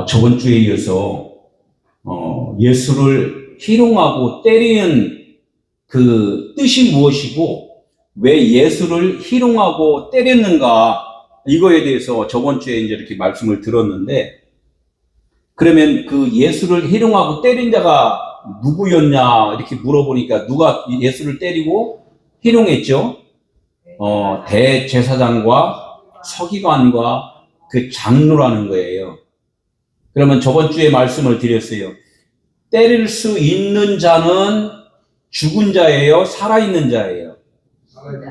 저번 주에 이어서 예수를 희롱하고 때리는 그 뜻이 무엇이고 왜 예수를 희롱하고 때렸는가, 이거에 대해서 저번 주에 이제 이렇게 말씀을 들었는데, 그러면 그 예수를 희롱하고 때린 자가 누구였냐 이렇게 물어보니까 누가 예수를 때리고 희롱했죠? 대제사장과 서기관과 그 장로라는 거예요. 그러면 저번 주에 말씀을 드렸어요. 때릴 수 있는 자는 죽은 자예요? 살아있는 자예요?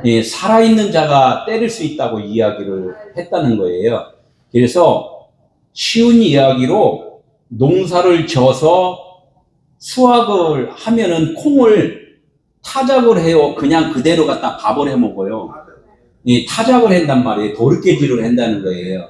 예, 살아있는 자가 때릴 수 있다고 이야기를 했다는 거예요. 그래서 쉬운 이야기로 농사를 져서 수확을 하면은 콩을 타작을 해요? 그냥 그대로 갖다 밥을 해 먹어요? 예, 타작을 한단 말이에요. 도르깨질을 한다는 거예요.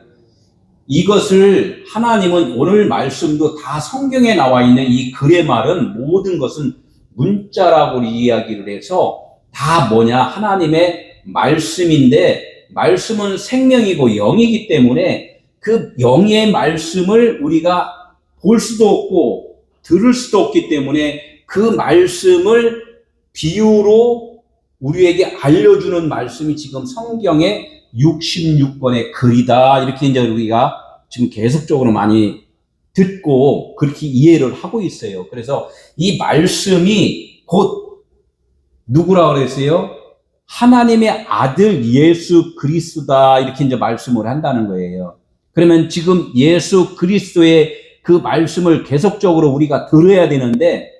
이것을 하나님은 오늘 말씀도 다 성경에 나와 있는 이 글의 말은 모든 것은 문자라고 이야기를 해서 다 뭐냐, 하나님의 말씀인데, 말씀은 생명이고 영이기 때문에 그 영의 말씀을 우리가 볼 수도 없고 들을 수도 없기 때문에 그 말씀을 비유로 우리에게 알려주는 말씀이 지금 성경의 66권의 글이다. 이렇게 이제 우리가 지금 계속적으로 많이 듣고 그렇게 이해를 하고 있어요. 그래서 이 말씀이 곧 누구라고 그랬어요? 하나님의 아들 예수 그리스도다. 이렇게 이제 말씀을 한다는 거예요. 그러면 지금 예수 그리스도의 그 말씀을 계속적으로 우리가 들어야 되는데,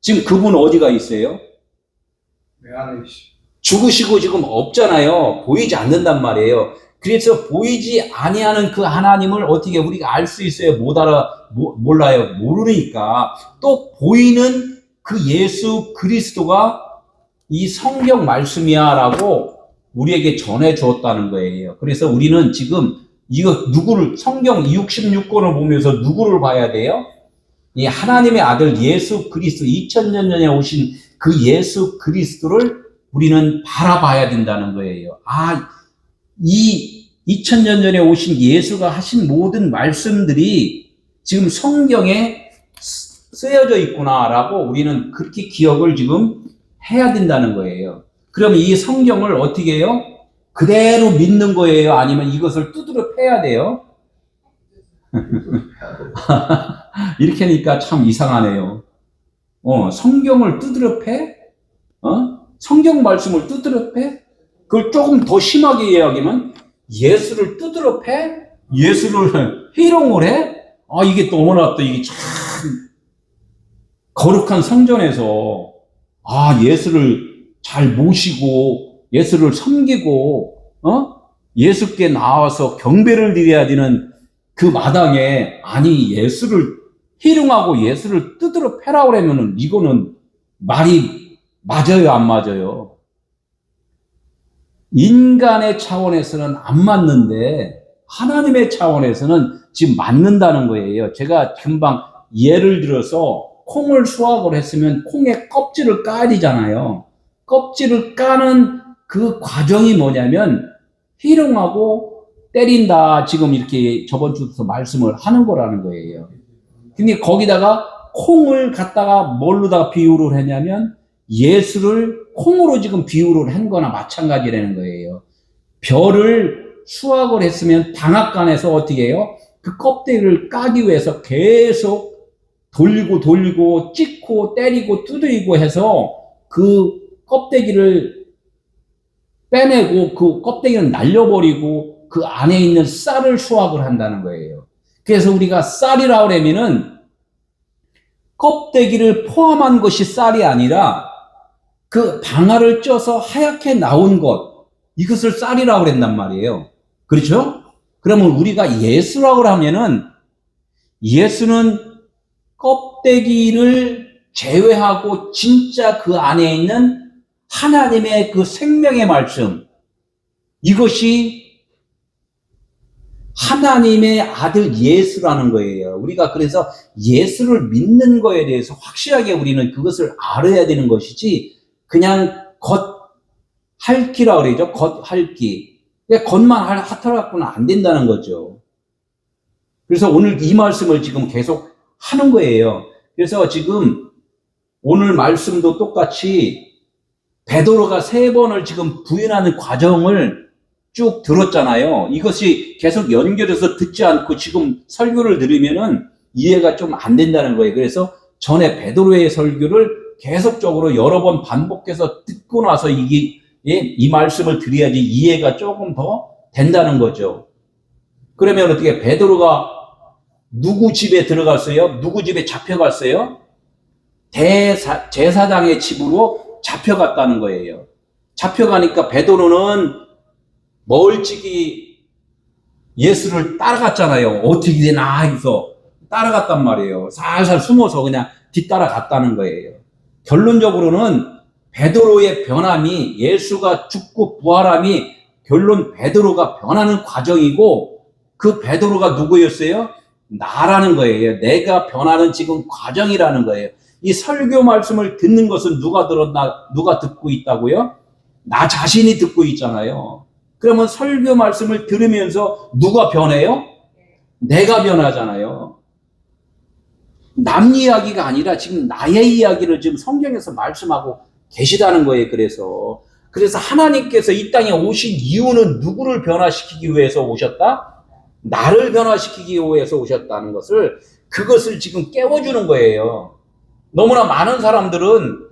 지금 그분 어디가 있어요? 죽으시고 지금 없잖아요. 보이지 않는단 말이에요. 그래서 보이지 아니하는 그 하나님을 어떻게 우리가 알 수 있어요? 몰라요. 모르니까 또 보이는 그 예수 그리스도가 이 성경 말씀이야 라고 우리에게 전해 주었다는 거예요. 그래서 우리는 지금 이거 누구를, 성경 66권을 보면서 누구를 봐야 돼요? 이 하나님의 아들 예수 그리스도, 2000년 전에 오신 그 예수 그리스도를 우리는 바라봐야 된다는 거예요. 이 2000년 전에 오신 예수가 하신 모든 말씀들이 지금 성경에 쓰여져 있구나라고 우리는 그렇게 기억을 지금 해야 된다는 거예요. 그러면 이 성경을 어떻게 해요? 그대로 믿는 거예요? 아니면 이것을 두드려 패야 돼요? 이렇게 하니까 참 이상하네요. 성경을 두드려 패? 성경 말씀을 두드려 패? 그걸 조금 더 심하게 이야기하면 예수를 두드려 패? 예수를 희롱을 해? 이게 너무나 또 이게 참 거룩한 성전에서 예수를 잘 모시고 예수를 섬기고 예수께 나와서 경배를 드려야 되는 그 마당에 예수를 희롱하고 예수를 두드려 패라고 하면은 이거는 말이 맞아요, 안 맞아요? 인간의 차원에서는 안 맞는데 하나님의 차원에서는 지금 맞는다는 거예요. 제가 금방 예를 들어서 콩을 수확을 했으면 콩의 껍질을 까야 되잖아요. 껍질을 까는 그 과정이 뭐냐면 희롱하고 때린다. 지금 이렇게 저번 주부터 말씀을 하는 거라는 거예요. 근데 거기다가 콩을 갖다가 뭘로다가 비유를 했냐면 예수를 콩으로 지금 비유를 한 거나 마찬가지라는 거예요. 벼를 수확을 했으면 방앗간에서 어떻게 해요? 그 껍데기를 까기 위해서 계속 돌리고 찍고 때리고 두드리고 해서 그 껍데기를 빼내고 그 껍데기는 날려버리고 그 안에 있는 쌀을 수확을 한다는 거예요. 그래서 우리가 쌀이라고 하면은 껍데기를 포함한 것이 쌀이 아니라 그 방아를 쪄서 하얗게 나온 것, 이것을 쌀이라고 그랬단 말이에요. 그렇죠? 그러면 우리가 예수라고 하면은 예수는 껍데기를 제외하고 진짜 그 안에 있는 하나님의 그 생명의 말씀, 이것이 하나님의 아들 예수라는 거예요. 우리가 그래서 예수를 믿는 거에 대해서 확실하게 우리는 그것을 알아야 되는 것이지 그냥 겉핥기라고 그러죠. 겉핥기. 겉만 하더라고는 안 된다는 거죠. 그래서 오늘 이 말씀을 지금 계속 하는 거예요. 그래서 지금 오늘 말씀도 똑같이 베드로가 3번을 지금 부인하는 과정을 쭉 들었잖아요. 이것이 계속 연결해서 듣지 않고 지금 설교를 들으면은 이해가 좀 안 된다는 거예요. 그래서 전에 베드로의 설교를 계속적으로 여러 번 반복해서 듣고 나서 이 말씀을 드려야지 이해가 조금 더 된다는 거죠. 그러면 어떻게 베드로가 누구 집에 들어갔어요? 누구 집에 잡혀갔어요? 제사장의 집으로 잡혀갔다는 거예요. 잡혀가니까 베드로는 멀찍이 예수를 따라갔잖아요. 어떻게 되나 해서 따라갔단 말이에요. 살살 숨어서 그냥 뒤따라갔다는 거예요. 결론적으로는 베드로의 변함이, 예수가 죽고 부활함이 결론 베드로가 변하는 과정이고, 그 베드로가 누구였어요? 나라는 거예요. 내가 변하는 지금 과정이라는 거예요. 이 설교 말씀을 듣는 것은 누가 들었나, 누가 듣고 있다고요? 나 자신이 듣고 있잖아요. 그러면 설교 말씀을 들으면서 누가 변해요? 내가 변하잖아요. 남 이야기가 아니라 지금 나의 이야기를 지금 성경에서 말씀하고 계시다는 거예요. 그래서 하나님께서 이 땅에 오신 이유는 누구를 변화시키기 위해서 오셨다? 나를 변화시키기 위해서 오셨다는 것을, 그것을 지금 깨워주는 거예요. 너무나 많은 사람들은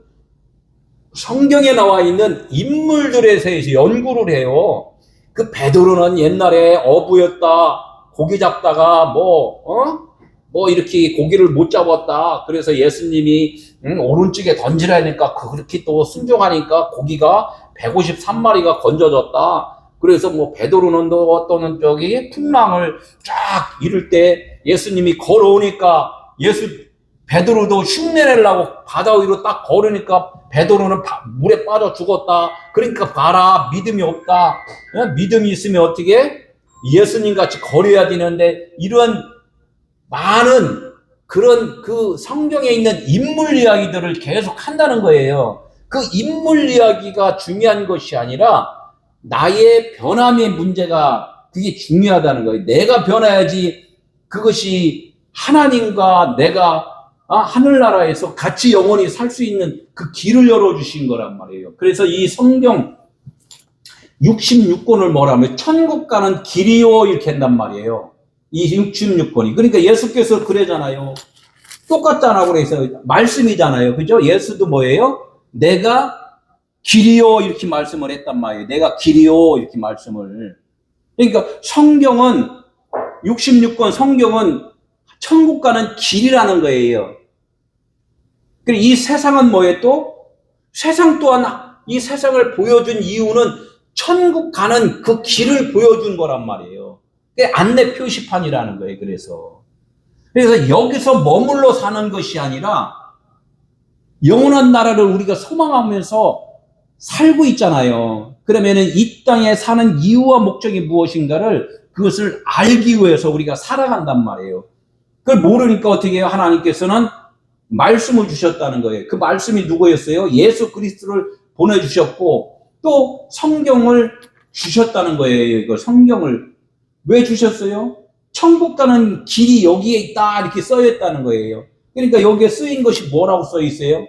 성경에 나와 있는 인물들에 대해서 연구를 해요. 그 베드로는 옛날에 어부였다. 고기 잡다가 뭐 이렇게 고기를 못 잡았다. 그래서 예수님이 오른쪽에 던지라 하니까 그렇게 또 순종하니까 고기가 153마리가 건져졌다. 그래서 뭐 베드로는 또 어떤 풍랑을 쫙 이룰 때 예수님이 걸어오니까 베드로도 흉내내려고 바다 위로 딱 걸으니까 베드로는 물에 빠져 죽었다. 그러니까 봐라, 믿음이 없다. 믿음이 있으면 어떻게? 예수님 같이 걸어야 되는데, 이런 많은 그런 그 성경에 있는 인물 이야기들을 계속 한다는 거예요. 그 인물 이야기가 중요한 것이 아니라 나의 변함의 문제가, 그게 중요하다는 거예요. 내가 변해야지 그것이 하나님과 내가 하늘나라에서 같이 영원히 살 수 있는 그 길을 열어주신 거란 말이에요. 그래서 이 성경 66권을 뭐라면 천국 가는 길이요 이렇게 한단 말이에요. 이 66권이. 그러니까 예수께서 그러잖아요. 똑같잖아. 그래서 말씀이잖아요. 그죠? 예수도 뭐예요? 내가 길이요 이렇게 말씀을 했단 말이에요. 내가 길이요 이렇게 말씀을. 그러니까 성경은 66권 성경은 천국 가는 길이라는 거예요. 그리고 이 세상은 뭐예요 또? 세상 또한 이 세상을 보여준 이유는 천국 가는 그 길을 보여준 거란 말이에요. 그게 안내 표시판이라는 거예요. 그래서 여기서 머물러 사는 것이 아니라 영원한 나라를 우리가 소망하면서 살고 있잖아요. 그러면은 이 땅에 사는 이유와 목적이 무엇인가를 그것을 알기 위해서 우리가 살아간단 말이에요. 그걸 모르니까 어떻게 해요? 하나님께서는 말씀을 주셨다는 거예요. 그 말씀이 누구였어요? 예수 그리스도를 보내주셨고 또 성경을 주셨다는 거예요. 이거 성경을 왜 주셨어요? 천국 가는 길이 여기에 있다 이렇게 써있다는 거예요. 그러니까 여기에 쓰인 것이 뭐라고 써 있어요?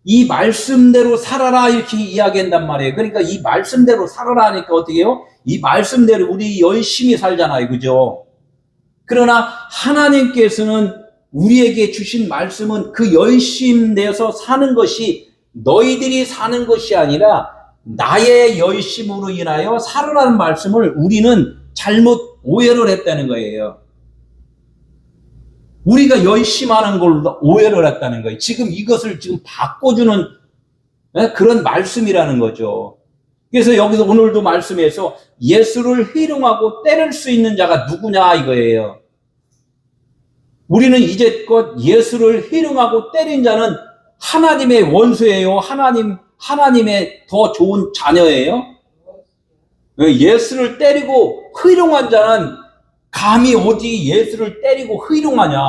이 말씀대로 살아라 이렇게 이야기한단 말이에요. 그러니까 이 말씀대로 살아라 하니까 어떻게 해요? 이 말씀대로 우리 열심히 살잖아요. 그죠? 그러나 하나님께서는 우리에게 주신 말씀은 그 열심 내서 사는 것이 너희들이 사는 것이 아니라 나의 열심으로 인하여 살으라는 말씀을 우리는 잘못 오해를 했다는 거예요. 우리가 열심하는 걸로 오해를 했다는 거예요. 지금 이것을 지금 바꿔주는 그런 말씀이라는 거죠. 그래서 여기서 오늘도 말씀에서 예수를 희롱하고 때릴 수 있는 자가 누구냐 이거예요. 우리는 이제껏 예수를 희롱하고 때린 자는 하나님의 원수예요. 하나님의 더 좋은 자녀예요. 예수를 때리고 희롱한 자는 감히 어디 예수를 때리고 희롱하냐.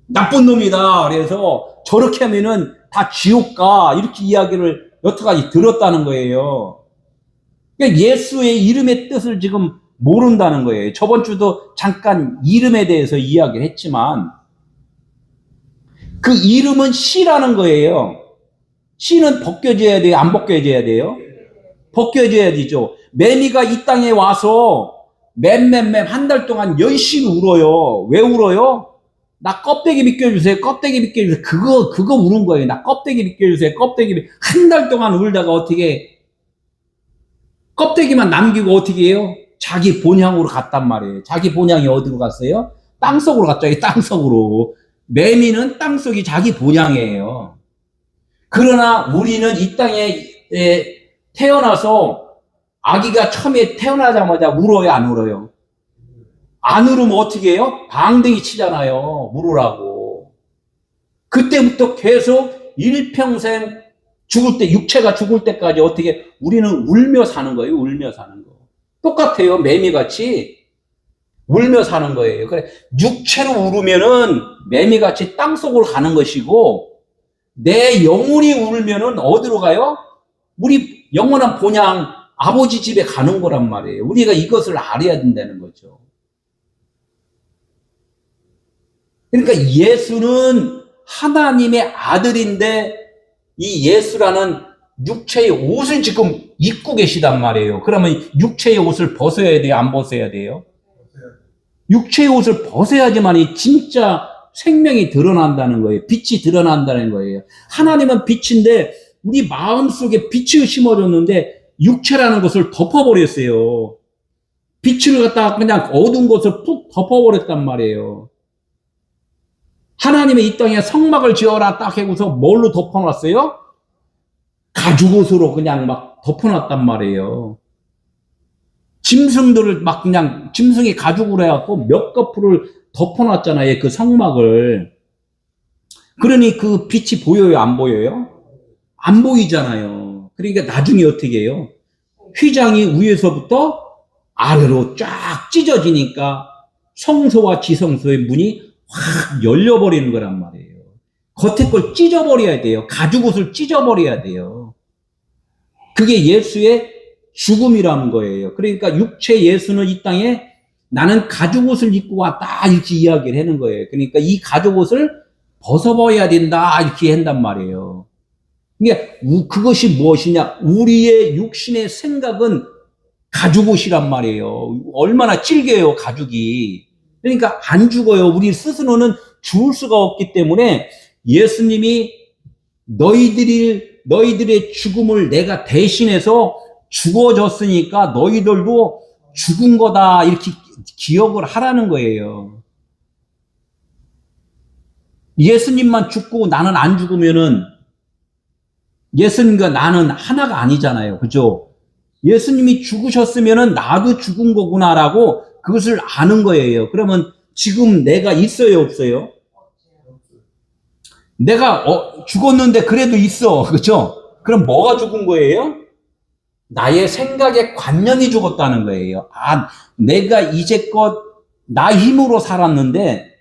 나쁜 놈이다. 그래서 저렇게 하면은 다 지옥 가. 이렇게 이야기를 여태까지 들었다는 거예요. 그러니까 예수의 이름의 뜻을 지금 모른다는 거예요. 저번 주도 잠깐 이름에 대해서 이야기를 했지만 그 이름은 씨라는 거예요. 씨는 벗겨져야 돼요? 안 벗겨져야 돼요? 벗겨져야 되죠. 매미가 이 땅에 와서 맴 한 달 동안 열심히 울어요. 왜 울어요? 나 껍데기 벗겨주세요. 껍데기 벗겨주세요. 그거 우는 거예요. 나 껍데기 벗겨주세요. 껍데기. 한 달 동안 울다가 어떻게 껍데기만 남기고 어떻게 해요? 자기 본향으로 갔단 말이에요. 자기 본향이 어디로 갔어요? 땅속으로 갔죠. 땅속으로. 매미는 땅속이 자기 본향이에요. 그러나 우리는 이 땅에 태어나서 아기가 처음에 태어나자마자 울어요, 안 울어요? 안 울으면 어떻게 해요? 방댕이 치잖아요. 울으라고. 그때부터 계속 일평생 죽을 때, 육체가 죽을 때까지 어떻게, 우리는 울며 사는 거예요. 울며 사는 거. 똑같아요. 매미같이 울며 사는 거예요. 그래, 육체로 울으면은 매미같이 땅속으로 가는 것이고, 내 영혼이 울면은 어디로 가요? 우리 영원한 본향 아버지 집에 가는 거란 말이에요. 우리가 이것을 알아야 된다는 거죠. 그러니까 예수는 하나님의 아들인데 이 예수라는 육체의 옷을 지금 입고 계시단 말이에요. 그러면 육체의 옷을 벗어야 돼요? 안 벗어야 돼요? 육체의 옷을 벗어야지만이 진짜 생명이 드러난다는 거예요. 빛이 드러난다는 거예요. 하나님은 빛인데 우리 마음속에 빛을 심어줬는데 육체라는 것을 덮어버렸어요. 빛을 갖다가 그냥 어두운 것을 푹 덮어버렸단 말이에요. 하나님의 이 땅에 성막을 지어라 딱 해고서 뭘로 덮어놨어요? 가죽옷으로 그냥 막 덮어놨단 말이에요. 짐승들을 막 그냥 짐승이 가죽으로 해갖고 몇 거풀을 덮어놨잖아요. 그 성막을. 그러니 그 빛이 보여요? 안 보여요? 안 보이잖아요. 그러니까 나중에 어떻게 해요? 휘장이 위에서부터 아래로 쫙 찢어지니까 성소와 지성소의 문이 확 열려버리는 거란 말이에요. 겉에 걸 찢어버려야 돼요. 가죽옷을 찢어버려야 돼요. 그게 예수의 죽음이라는 거예요. 그러니까 육체 예수는 이 땅에 나는 가죽옷을 입고 왔다 이렇게 이야기를 하는 거예요. 그러니까 이 가죽옷을 벗어버려야 된다 이렇게 한단 말이에요. 이게 그것이 무엇이냐? 우리의 육신의 생각은 가죽옷이란 말이에요. 얼마나 질겨요 가죽이. 그러니까 안 죽어요. 우리 스스로는 죽을 수가 없기 때문에 예수님이 너희들의 죽음을 내가 대신해서 죽어졌으니까 너희들도 죽은 거다 이렇게 기억을 하라는 거예요. 예수님만 죽고 나는 안 죽으면은 예수님과 나는 하나가 아니잖아요. 그죠? 예수님이 죽으셨으면은 나도 죽은 거구나라고 그것을 아는 거예요. 그러면 지금 내가 있어요, 없어요? 내가 죽었는데 그래도 있어. 그죠? 그럼 뭐가 죽은 거예요? 나의 생각의 관념이 죽었다는 거예요. 아, 내가 이제껏 나 힘으로 살았는데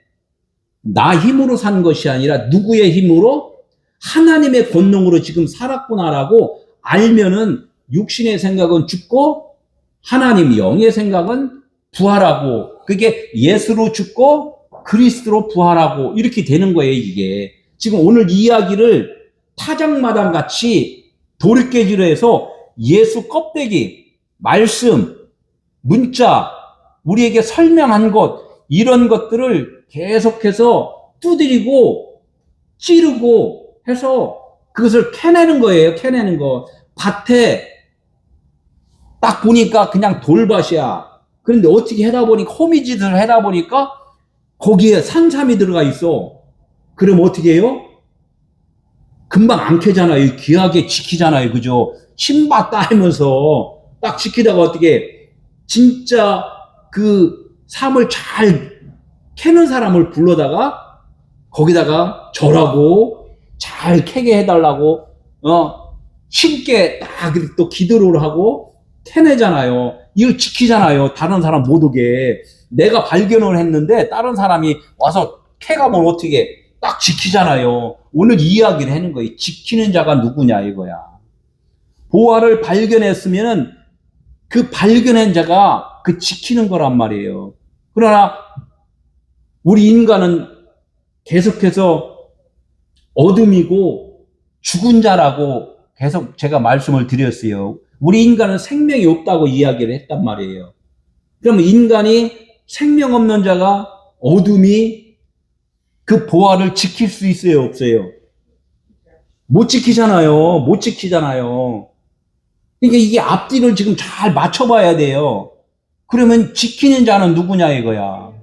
나 힘으로 산 것이 아니라 누구의 힘으로? 하나님의 권능으로 지금 살았구나라고 알면은 육신의 생각은 죽고 하나님 영의 생각은 부활하고 그게 예수로 죽고 그리스도로 부활하고 이렇게 되는 거예요. 이게 지금 오늘 이야기를 타작마당 같이 도르깨질을 해서 예수 껍데기, 말씀, 문자 우리에게 설명한 것 이런 것들을 계속해서 두드리고 찌르고 해서 그것을 캐내는 거예요. 캐내는 거. 밭에 딱 보니까 그냥 돌밭이야. 그런데 어떻게 하다 보니까 호미짓을 하다 보니까 거기에 산삼이 들어가 있어. 그럼 어떻게 해요? 금방 안 캐잖아요. 귀하게 지키잖아요. 그죠? 신봤다 하면서 딱 지키다가 어떻게 진짜 그 삶을 잘 캐는 사람을 불러다가 거기다가 절하고 잘 캐게 해달라고 신께 딱 또 기도를 하고 캐내잖아요. 이걸 지키잖아요. 다른 사람 못 오게. 내가 발견을 했는데 다른 사람이 와서 캐가면 어떻게 딱 지키잖아요. 오늘 이야기를 하는 거예요. 지키는 자가 누구냐 이거야. 보화를 발견했으면은 그 발견한 자가 그 지키는 거란 말이에요. 그러나 우리 인간은 계속해서 어둠이고 죽은 자라고 계속 제가 말씀을 드렸어요. 우리 인간은 생명이 없다고 이야기를 했단 말이에요. 그러면 인간이 생명 없는 자가 어둠이 그 보화를 지킬 수 있어요, 없어요? 못 지키잖아요. 못 지키잖아요. 그러니까 이게 앞뒤를 지금 잘 맞춰봐야 돼요. 그러면 지키는 자는 누구냐 이거야.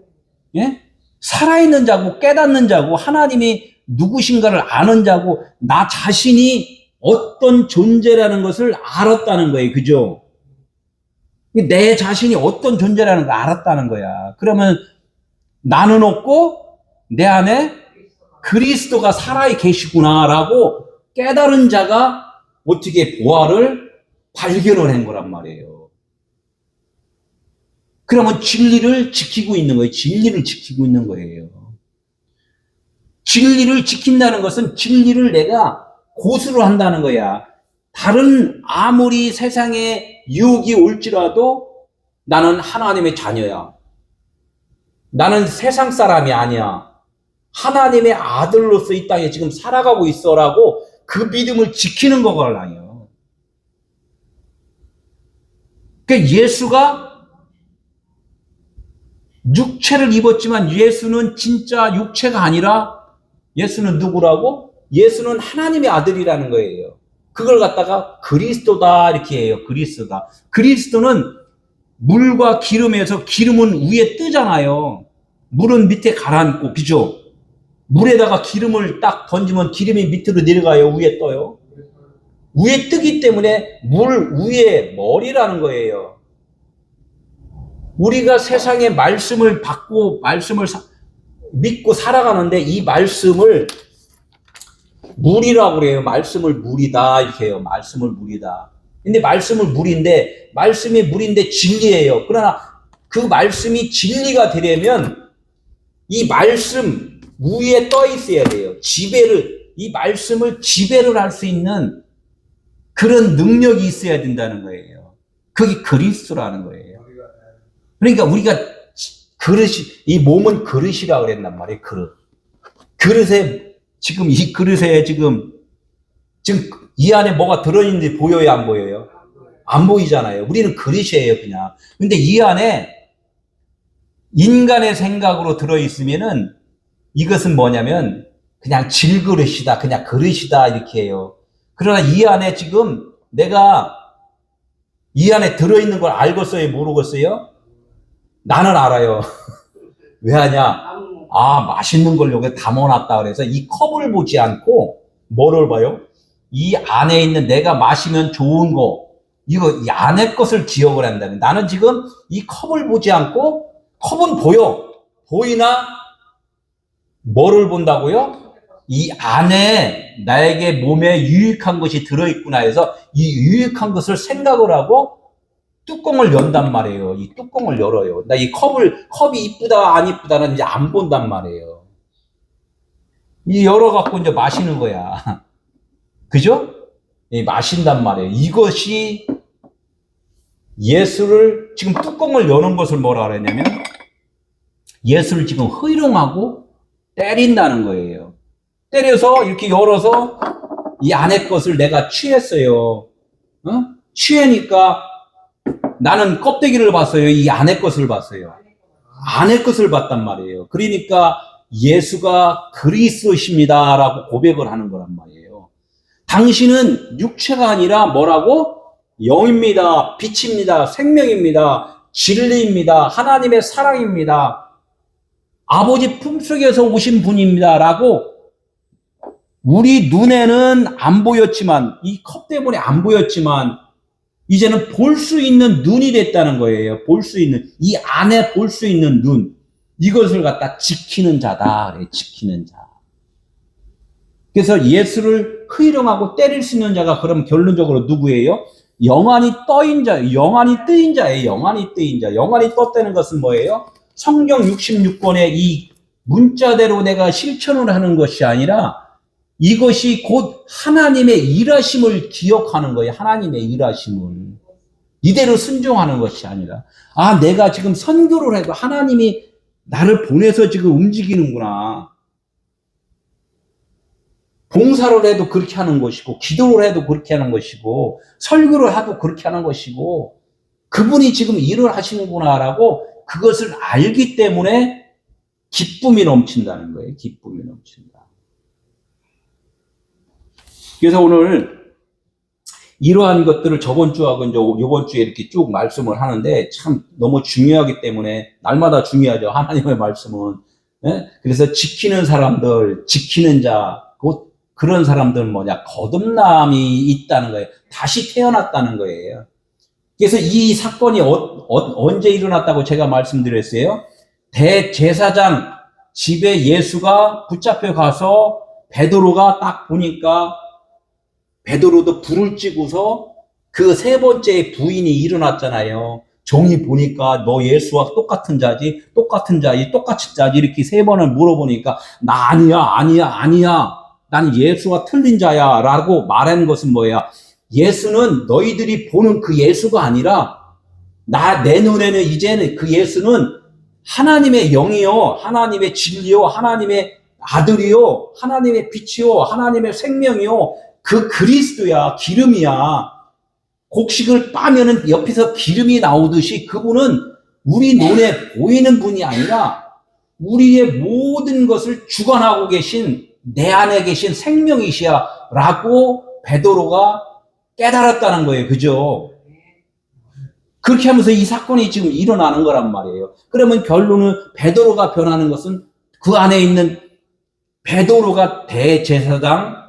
예? 살아있는 자고 깨닫는 자고 하나님이 누구신가를 아는 자고 나 자신이 어떤 존재라는 것을 알았다는 거예요. 그죠? 내 자신이 어떤 존재라는 걸 알았다는 거야. 그러면 나는 없고 내 안에 그리스도가 살아 계시구나라고 깨달은 자가 어떻게 보화를 발견을 한 거란 말이에요. 그러면 진리를 지키고 있는 거예요. 진리를 지키고 있는 거예요. 진리를 지킨다는 것은 진리를 내가 고수를 한다는 거야. 다른 아무리 세상에 유혹이 올지라도 나는 하나님의 자녀야. 나는 세상 사람이 아니야. 하나님의 아들로서 이 땅에 지금 살아가고 있어라고 그 믿음을 지키는 거거든요. 그러니까 예수가 육체를 입었지만 예수는 진짜 육체가 아니라 예수는 누구라고? 예수는 하나님의 아들이라는 거예요. 그걸 갖다가 그리스도다 이렇게 해요. 그리스도다. 그리스도는 물과 기름에서 기름은 위에 뜨잖아요. 물은 밑에 가라앉고, 그죠? 물에다가 기름을 딱 던지면 기름이 밑으로 내려가요? 위에 떠요? 위에 뜨기 때문에 물 위에 머리라는 거예요. 우리가 세상의 말씀을 받고 말씀을 믿고 살아가는데 이 말씀을 물이라고 그래요. 말씀을 물이다 이렇게 해요. 말씀을 물이다. 근데 말씀을 물인데 말씀이 물인데 진리예요. 그러나 그 말씀이 진리가 되려면 이 말씀 위에 떠 있어야 돼요. 이 말씀을 지배를 할 수 있는 그런 능력이 있어야 된다는 거예요. 그게 그리스도라는 거예요. 그러니까 우리가 이 몸은 그릇이라고 그랬단 말이에요. 그릇에 지금 이 그릇에 지금 이 안에 뭐가 들어있는지 보여요, 안 보여요? 안 보이잖아요. 우리는 그릇이에요, 그냥. 근데 이 안에 인간의 생각으로 들어있으면은 이것은 뭐냐면 그냥 질그릇이다, 그냥 그릇이다 이렇게 해요. 그러나 이 안에 지금 내가 이 안에 들어있는 걸 알겠어요, 모르겠어요? 나는 알아요. 왜 하냐? 맛있는 걸 여기 담아놨다 그래서 이 컵을 보지 않고 뭐를 봐요? 이 안에 있는 내가 마시면 좋은 거, 이 안에 것을 기억을 한다는. 나는 지금 이 컵을 보지 않고 컵은 보이나 뭐를 본다고요? 이 안에 나에게 몸에 유익한 것이 들어있구나 해서 이 유익한 것을 생각을 하고 뚜껑을 연단 말이에요. 이 뚜껑을 열어요. 나 이 컵이 이쁘다 안 이쁘다는 이제 안 본단 말이에요. 이 열어갖고 이제 마시는 거야. 그죠? 마신단 말이에요. 이것이 예수를 지금 뚜껑을 여는 것을 뭐라 그랬냐면 예수를 지금 희롱하고 때린다는 거예요. 때려서 이렇게 열어서 이 안에 것을 내가 취했어요. 취하니까 나는 껍데기를 봤어요. 이 안에 것을 봤어요. 안에 것을 봤단 말이에요. 그러니까 예수가 그리스도십니다라고 고백을 하는 거란 말이에요. 당신은 육체가 아니라 뭐라고? 영입니다. 빛입니다. 생명입니다. 진리입니다. 하나님의 사랑입니다. 아버지 품속에서 오신 분입니다. 라고 우리 눈에는 안 보였지만 이 컵 때문에 안 보였지만 이제는 볼 수 있는 눈이 됐다는 거예요. 볼 수 있는, 이 안에 볼 수 있는 눈. 이것을 갖다 지키는 자다. 그래, 지키는 자. 그래서 예수를 희롱하고 때릴 수 있는 자가 그럼 결론적으로 누구예요? 영안이 떠인 자, 영안이 뜨인 자예요. 영안이 뜨인 자. 영안이 떴다는 것은 뭐예요? 성경 66권의 이 문자대로 내가 실천을 하는 것이 아니라 이것이 곧 하나님의 일하심을 기억하는 거예요. 하나님의 일하심을. 이대로 순종하는 것이 아니라, 아, 내가 지금 선교를 해도 하나님이 나를 보내서 지금 움직이는구나. 봉사를 해도 그렇게 하는 것이고, 기도를 해도 그렇게 하는 것이고, 설교를 해도 그렇게 하는 것이고, 그분이 지금 일을 하시는구나라고 그것을 알기 때문에 기쁨이 넘친다는 거예요. 기쁨이 넘친다. 그래서 오늘 이러한 것들을 저번 주하고 이제 이번 주에 이렇게 쭉 말씀을 하는데 참 너무 중요하기 때문에 날마다 중요하죠. 하나님의 말씀은. 네? 그래서 지키는 사람들, 지키는 자, 그런 사람들 뭐냐, 거듭남이 있다는 거예요. 다시 태어났다는 거예요. 그래서 이 사건이 언제 일어났다고 제가 말씀드렸어요? 대제사장 집에 예수가 붙잡혀 가서 베드로가 딱 보니까 베드로도 불을 찌고서 그 세 번째 부인이 일어났잖아요. 종이 보니까 너 예수와 똑같은 자지, 똑같은 자지 이렇게 세 번을 물어보니까 나 아니야. 난 예수와 틀린 자야 라고 말하는 것은 뭐야? 예수는 너희들이 보는 그 예수가 아니라 내 눈에는 이제는 그 예수는 하나님의 영이요, 하나님의 진리요, 하나님의 아들이요, 하나님의 빛이요, 하나님의 생명이요, 그 그리스도야, 기름이야. 곡식을 빠면은 옆에서 기름이 나오듯이 그분은 우리 눈에 보이는 분이 아니라 우리의 모든 것을 주관하고 계신 내 안에 계신 생명이시야 라고 베드로가 깨달았다는 거예요. 그죠? 그렇게 하면서 이 사건이 지금 일어나는 거란 말이에요. 그러면 결론은 베드로가 변하는 것은 그 안에 있는 베드로가 대제사장,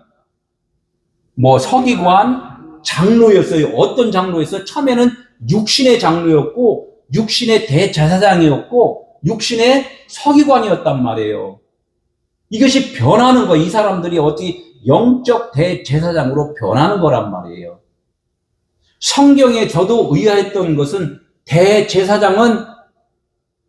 서기관, 장로였어요. 어떤 장로였어요? 처음에는 육신의 장로였고, 육신의 대제사장이었고, 육신의 서기관이었단 말이에요. 이것이 변하는 거, 이 사람들이 어떻게 영적 대제사장으로 변하는 거란 말이에요. 성경에 저도 의아했던 것은 대제사장은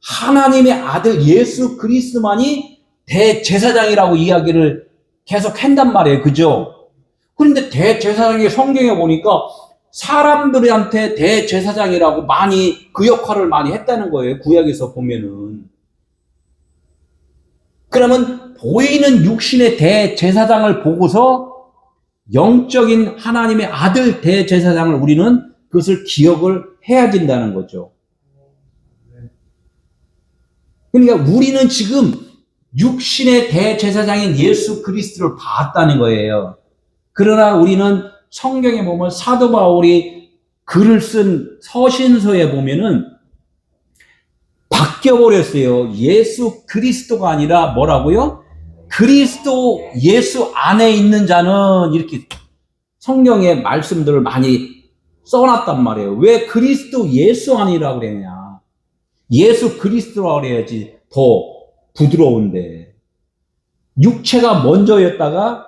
하나님의 아들 예수 그리스도만이 대제사장이라고 이야기를 계속 한단 말이에요. 그죠? 그런데 대제사장이 성경에 보니까 사람들한테 대제사장이라고 많이 그 역할을 많이 했다는 거예요. 구약에서 보면은. 그러면 보이는 육신의 대제사장을 보고서 영적인 하나님의 아들 대제사장을 우리는 그것을 기억을 해야 된다는 거죠. 그러니까 우리는 지금 육신의 대제사장인 예수 그리스도를 봤다는 거예요. 그러나 우리는 성경에 보면 사도 바울이 글을 쓴 서신서에 보면은 바뀌어버렸어요. 예수 그리스도가 아니라 뭐라고요? 그리스도 예수 안에 있는 자는 이렇게 성경의 말씀들을 많이 써놨단 말이에요. 왜 그리스도 예수 아니라고 그러냐? 예수 그리스도라고 그래야지 더 부드러운데. 육체가 먼저였다가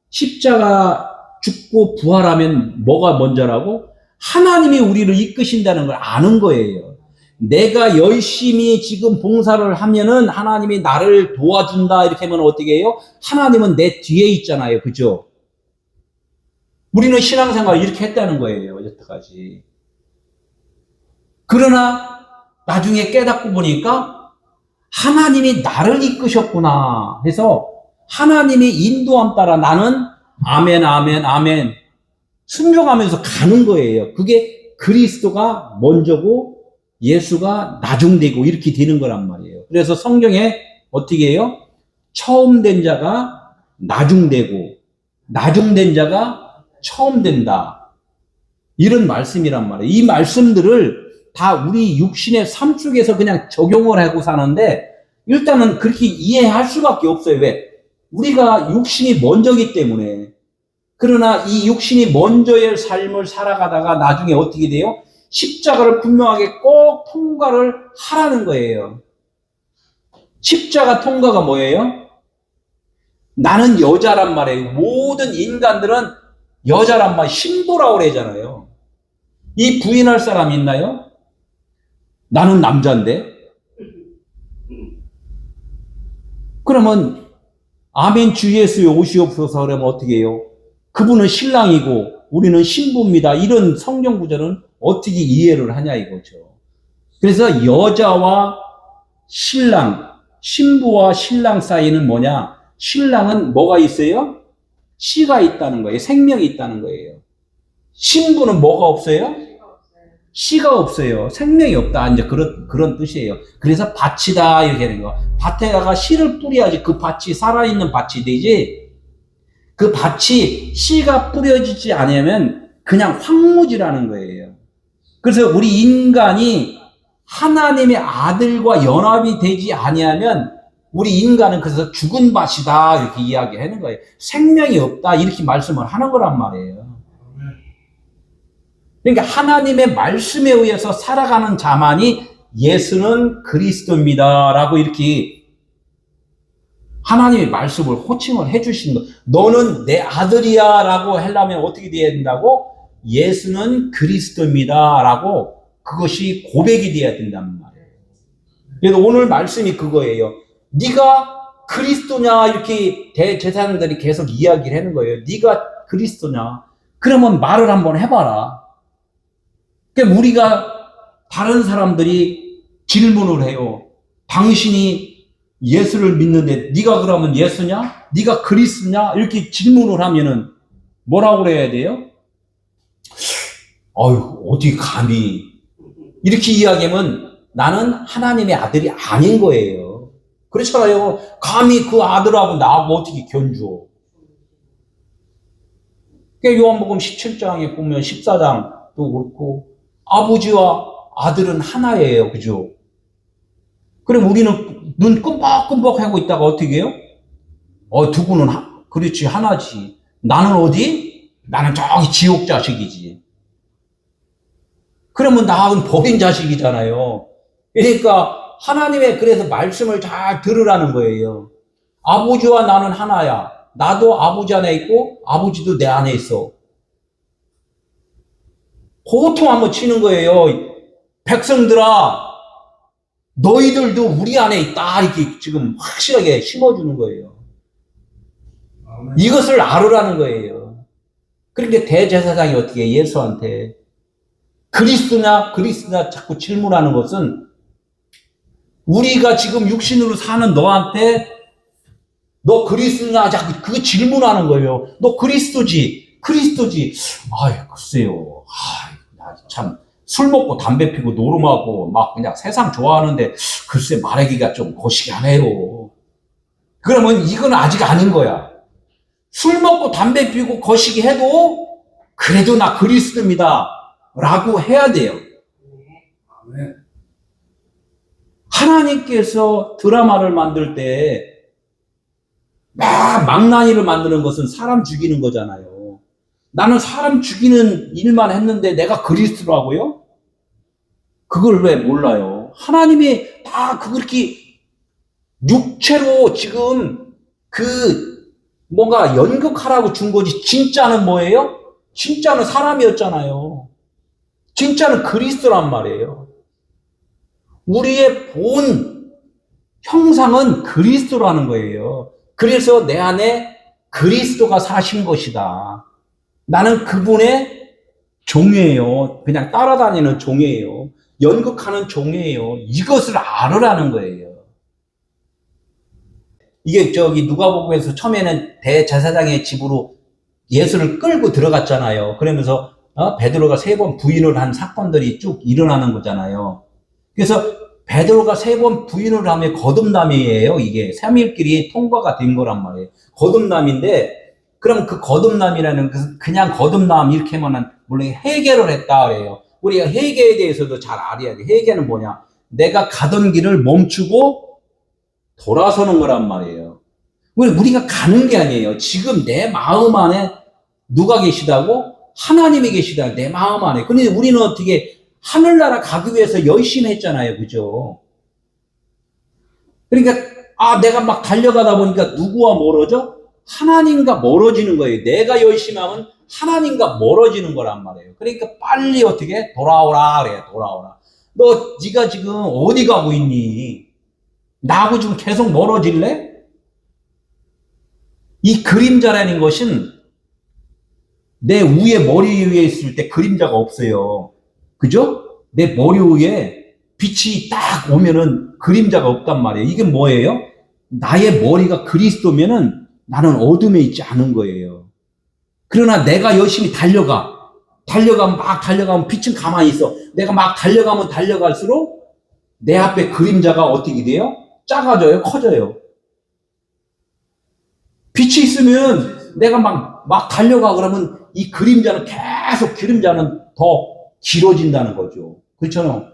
십자가 죽고 부활하면 뭐가 먼저라고? 하나님이 우리를 이끄신다는 걸 아는 거예요. 내가 열심히 지금 봉사를 하면은 하나님이 나를 도와준다 이렇게 하면 어떻게 해요? 하나님은 내 뒤에 있잖아요. 그죠? 우리는 신앙생활 이렇게 했다는 거예요. 여태까지. 그러나 나중에 깨닫고 보니까 하나님이 나를 이끄셨구나 해서 하나님의 인도함 따라 나는 아멘 순종하면서 가는 거예요. 그게 그리스도가 먼저고 예수가 나중되고 이렇게 되는 거란 말이에요. 그래서 성경에 어떻게 해요? 처음 된 자가 나중되고 나중된 자가 처음 된다. 이런 말씀이란 말이에요. 이 말씀들을 다 우리 육신의 삶 속에서 그냥 적용을 하고 사는데 일단은 그렇게 이해할 수밖에 없어요. 왜? 우리가 육신이 먼저기 때문에. 그러나 이 육신이 먼저의 삶을 살아가다가 나중에 어떻게 돼요? 십자가를 분명하게 꼭 통과를 하라는 거예요. 십자가 통과가 뭐예요? 나는 여자란 말이에요. 모든 인간들은 여자란 말, 신부라고 그러잖아요. 이 부인할 사람 있나요? 나는 남자인데. 그러면 아멘 주 예수의 오시옵소서 그러면 어떻게 해요? 그분은 신랑이고 우리는 신부입니다. 이런 성경 구절은 어떻게 이해를 하냐 이거죠. 그래서 여자와 신랑, 신부와 신랑 사이는 뭐냐? 신랑은 뭐가 있어요? 씨가 있다는 거예요. 생명이 있다는 거예요. 신부는 뭐가 없어요? 씨가 없어요. 생명이 없다. 이제 그런 뜻이에요. 그래서 밭이다. 이렇게 하는 거. 밭에다가 씨를 뿌려야지 그 밭이 살아있는 밭이 되지. 그 밭이 씨가 뿌려지지 않으면 그냥 황무지라는 거예요. 그래서 우리 인간이 하나님의 아들과 연합이 되지 아니하면 우리 인간은 그래서 죽은 밭이다. 이렇게 이야기하는 거예요. 생명이 없다. 이렇게 말씀을 하는 거란 말이에요. 그러니까 하나님의 말씀에 의해서 살아가는 자만이 예수는 그리스도입니다. 라고 이렇게 하나님의 말씀을 호칭을 해주신 거. 너는 내 아들이야. 라고 하려면 어떻게 돼야 된다고? 예수는 그리스도입니다. 라고 그것이 고백이 돼야 된단 말이에요. 그래서 오늘 말씀이 그거예요. 네가 그리스도냐? 이렇게 대제사장들이 계속 이야기를 하는 거예요. 네가 그리스도냐? 그러면 말을 한번 해봐라. 그러니까 우리가 다른 사람들이 질문을 해요. 당신이 예수를 믿는데 네가 그러면 예수냐? 네가 그리스도냐? 이렇게 질문을 하면은 뭐라고 그래야 돼요? 어휴, 어디 감히 이렇게 이야기하면 나는 하나님의 아들이 아닌 거예요. 그렇잖아요. 감히 그 아들하고 나하고 어떻게 견주어? 그러니까 요한복음 17장에 보면 14장도 그렇고 아버지와 아들은 하나예요. 그죠? 그럼 우리는 눈 끔뻑끔뻑 하고 있다가 어떻게 해요? 두 분은 그렇지, 하나지. 나는 어디? 나는 저기 지옥 자식이지. 그러면 나는 버린 자식이잖아요. 그러니까 하나님의 그래서 말씀을 잘 들으라는 거예요. 아버지와 나는 하나야. 나도 아버지 안에 있고 아버지도 내 안에 있어. 호통 한번 치는 거예요. 백성들아, 너희들도 우리 안에 있다. 이렇게 지금 확실하게 심어주는 거예요. 이것을 알으라는 거예요. 그러니까 대제사장이 어떻게 예수한테 그리스도냐 자꾸 질문하는 것은 우리가 지금 육신으로 사는 너한테 너 그리스도냐 자꾸 그 질문하는 거예요. 너 그리스도지. 아이 글쎄요. 참 술 먹고 담배 피고 노름하고 막 그냥 세상 좋아하는데 글쎄 말하기가 좀 거시기하네요. 그러면 이건 아직 아닌 거야. 술 먹고 담배 피고 거시기 해도 그래도 나 그리스도입니다. 라고 해야 돼요. 하나님께서 드라마를 만들 때 망나니를 만드는 것은 사람 죽이는 거잖아요. 나는 사람 죽이는 일만 했는데 내가 그리스도라고요? 그걸 왜 몰라요? 하나님이 다 그렇게 육체로 지금 뭔가 연극하라고 준 거지. 진짜는 뭐예요? 진짜는 사람이었잖아요. 진짜는 그리스도란 말이에요. 우리의 본 형상은 그리스도라는 거예요. 그래서 내 안에 그리스도가 사신 것이다. 나는 그분의 종이에요. 그냥 따라다니는 종이에요. 연극하는 종이에요. 이것을 알으라는 거예요. 이게 누가복음에서 처음에는 대제사장의 집으로 예수를 끌고 들어갔잖아요. 그러면서 베드로가 3번 부인을 한 사건들이 쭉 일어나는 거잖아요. 그래서 베드로가 3번 부인을 하면 거듭남이에요. 이게 3일끼리 통과가 된 거란 말이에요. 거듭남인데 그럼 그 거듭남이라는 그냥 거듭남 이렇게 하면은 물론 회개를 했다 그래요. 우리가 회개에 대해서도 잘 알아야 돼. 회개는 뭐냐? 내가 가던 길을 멈추고 돌아서는 거란 말이에요. 우리가 가는 게 아니에요. 지금 내 마음 안에 누가 계시다고? 하나님이 계시다. 내 마음 안에. 근데 우리는 어떻게 하늘나라 가기 위해서 열심히 했잖아요. 그죠? 그러니까 내가 막 달려가다 보니까 누구와 멀어져? 하나님과 멀어지는 거예요. 내가 열심히 하면 하나님과 멀어지는 거란 말이에요. 그러니까 빨리 어떻게 돌아오라 그래요. 돌아오라. 네가 지금 어디 가고 있니? 나하고 지금 계속 멀어질래? 이 그림자라는 것은 내 머리 위에 있을 때 그림자가 없어요. 그죠? 내 머리 위에 빛이 딱 오면은 그림자가 없단 말이에요. 이게 뭐예요? 나의 머리가 그리스도면은 나는 어둠에 있지 않은 거예요. 그러나 내가 열심히 막 달려가면 빛은 가만히 있어. 내가 막 달려가면 달려갈수록 내 앞에 그림자가 어떻게 돼요? 작아져요? 커져요? 빛이 있으면 내가 막 달려가 그러면 이 그림자는 더 길어진다는 거죠. 그렇잖아요.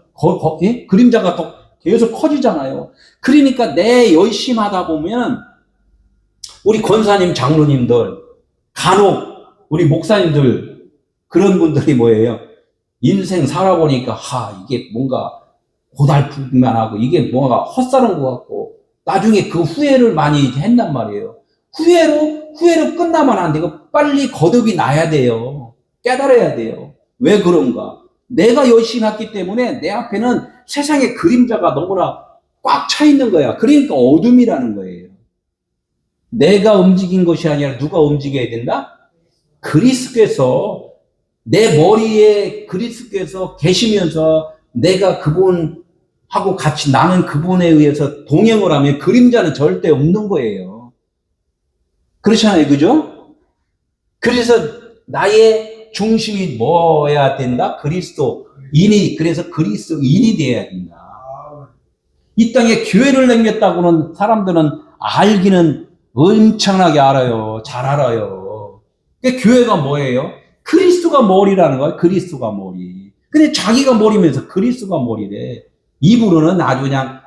예? 그림자가 더 계속 커지잖아요. 그러니까 내 열심히 하다 보면 우리 권사님, 장로님들, 간혹 우리 목사님들 그런 분들이 뭐예요? 인생 살아보니까 이게 뭔가 고달프기만 하고 이게 뭔가 헛살은 것 같고 나중에 그 후회를 많이 한단 말이에요. 후회로 끝나면 안 되고 빨리 거듭이 나야 돼요. 깨달아야 돼요. 왜 그런가? 내가 열심히 했기 때문에 내 앞에는 세상의 그림자가 너무나 꽉 차 있는 거야. 그러니까 어둠이라는 거예요. 내가 움직인 것이 아니라 누가 움직여야 된다? 그리스도께서 내 머리에 그리스도께서 계시면서 내가 그분하고 같이 나는 그분에 의해서 동행을 하면 그림자는 절대 없는 거예요. 그렇잖아요. 그죠? 그래서 나의 중심이 뭐여야 된다? 그리스도인이, 그래서 그리스도인이 되어야 된다. 이 땅에 교회를 남겼다고는 사람들은 알기는 엄청나게 알아요. 잘 알아요. 교회가 뭐예요? 그리스도가 머리라는 거예요. 그리스도가 머리. 근데 자기가 머리면서 그리스도가 머리래. 입으로는 아주 그냥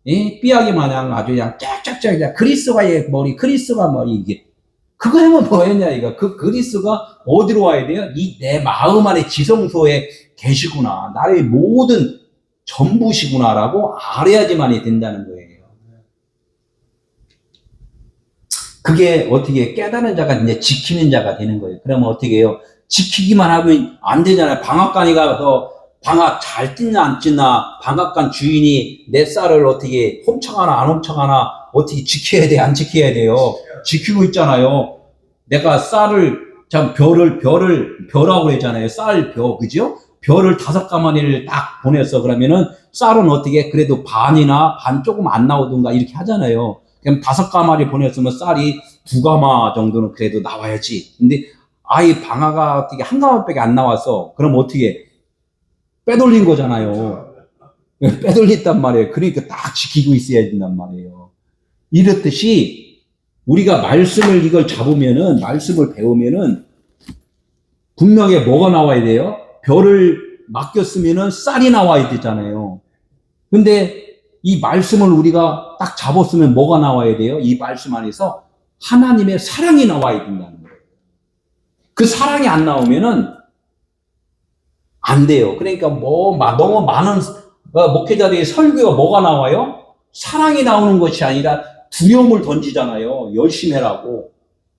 삐약이 마냥 아주 그냥 쫙쫙쫙 그리스도가 머리, 그리스도가 머리. 이게 그거 하면 뭐였냐 이거. 그 그리스도가 어디로 와야 돼요? 이 내 마음 안에 지성소에 계시구나. 나의 모든 전부시구나라고 알아야지만이 된다는 거예요. 그게 어떻게 깨달은 자가 이제 지키는 자가 되는 거예요. 그러면 어떻게 해요? 지키기만 하면 안 되잖아요. 방앗간이 가서 방앗 잘 찢나 안 찢나, 방앗간 주인이 내 쌀을 어떻게 훔쳐가나 안 훔쳐가나 어떻게 지켜야 돼, 안 지켜야 돼요? 지키고 있잖아요. 내가 쌀을 벼라고 그러잖아요. 쌀 그죠? 벼를 5가마니를 딱 보내서 그러면은 쌀은 어떻게 그래도 반이나 반 조금 안 나오든가 이렇게 하잖아요. 그럼 5가마리 보냈으면 쌀이 2가마 정도는 그래도 나와야지. 근데 아예 방아가 어떻게 1가마밖에 안 나와서 그럼 어떻게 빼돌린 거잖아요. 빼돌렸단 말이에요. 그러니까 딱 지키고 있어야 된단 말이에요. 이렇듯이 우리가 말씀을 이걸 잡으면은, 말씀을 배우면은 분명히 뭐가 나와야 돼요? 벼를 맡겼으면은 쌀이 나와야 되잖아요. 근데 이 말씀을 우리가 딱 잡았으면 뭐가 나와야 돼요? 이 말씀 안에서 하나님의 사랑이 나와야 된다는 거예요. 그 사랑이 안 나오면은 안 돼요. 그러니까 너무 많은 목회자들의 설교가 뭐가 나와요? 사랑이 나오는 것이 아니라 두려움을 던지잖아요. 열심히 하라고,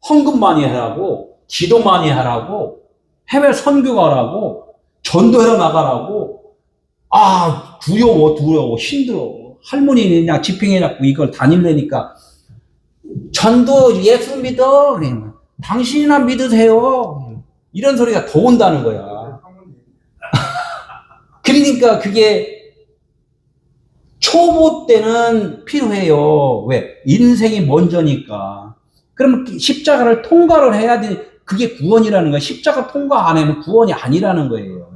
헌금 많이 하라고, 기도 많이 하라고, 해외 선교 가라고, 전도해라 나가라고. 두려워, 힘들어. 할머니는 그냥 집행해갖고 이걸 다닐래니까 전도 예수 믿어. 당신이나 믿으세요. 이런 소리가 더 온다는 거야. 그러니까 그게 초보 때는 필요해요. 왜? 인생이 먼저니까. 그럼 십자가를 통과를 해야 돼. 그게 구원이라는 거야. 십자가 통과 안 하면 구원이 아니라는 거예요.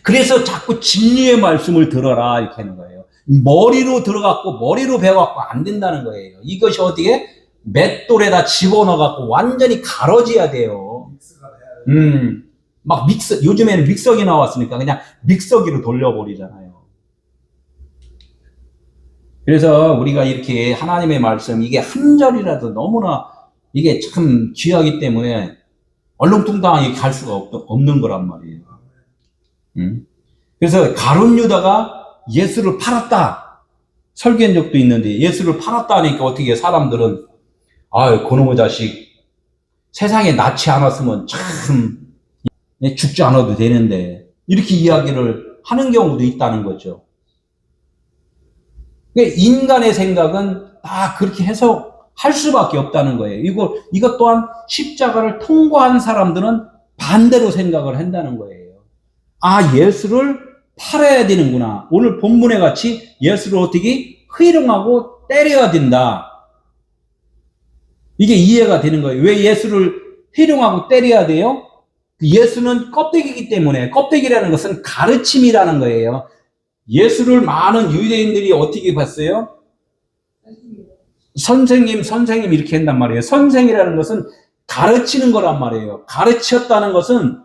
그래서 자꾸 진리의 말씀을 들어라 이렇게 하는 거예요. 머리로 들어갔고 머리로 배워갖고 안 된다는 거예요. 이것이 어떻게 맷돌에다 집어넣어갖고 완전히 갈아져야 돼요. 막 요즘에는 믹서기 나왔으니까 그냥 믹서기로 돌려버리잖아요. 그래서 우리가 이렇게 하나님의 말씀, 이게 한 절이라도 너무나 이게 참 귀하기 때문에 얼렁뚱땅하게 갈 수가 없는 거란 말이에요. 그래서 가룟 유다가 예수를 팔았다 설교한 적도 있는데, 예수를 팔았다 하니까 어떻게 사람들은 그놈의 자식 세상에 낳지 않았으면 참 죽지 않아도 되는데, 이렇게 이야기를 하는 경우도 있다는 거죠. 인간의 생각은 다 그렇게 해석할 수밖에 없다는 거예요. 이것 또한 십자가를 통과한 사람들은 반대로 생각을 한다는 거예요. 아, 예수를 팔아야 되는구나. 오늘 본문에 같이 예수를 어떻게 희롱하고 때려야 된다. 이게 이해가 되는 거예요. 왜 예수를 희롱하고 때려야 돼요? 예수는 껍데기이기 때문에, 껍데기라는 것은 가르침이라는 거예요. 예수를 많은 유대인들이 어떻게 봤어요? 선생님 이렇게 한단 말이에요. 선생이라는 것은 가르치는 거란 말이에요. 가르쳤다는 것은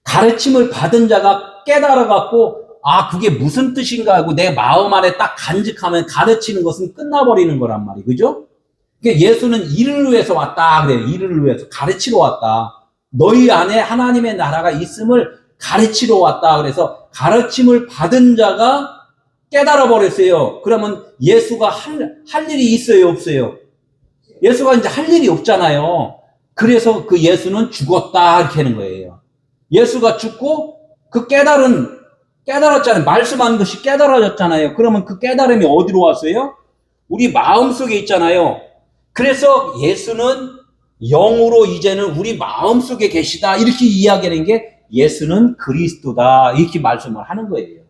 가르침을 받은 자가 깨달아갖고 아, 그게 무슨 뜻인가 하고 내 마음 안에 딱 간직하면 가르치는 것은 끝나버리는 거란 말이에요. 그죠? 그러니까 예수는 일을 위해서 왔다 그래요. 일을 위해서 가르치러 왔다. 너희 안에 하나님의 나라가 있음을 가르치러 왔다. 그래서 가르침을 받은 자가 깨달아 버렸어요. 그러면 예수가 할 일이 있어요, 없어요? 예수가 이제 할 일이 없잖아요. 그래서 그 예수는 죽었다 이렇게 하는 거예요. 예수가 죽고 그 깨달았잖아요. 말씀한 것이 깨달아졌잖아요. 그러면 그 깨달음이 어디로 왔어요? 우리 마음속에 있잖아요. 그래서 예수는 영으로 이제는 우리 마음속에 계시다 이렇게 이야기하는 게 예수는 그리스도다 이렇게 말씀을 하는 거예요.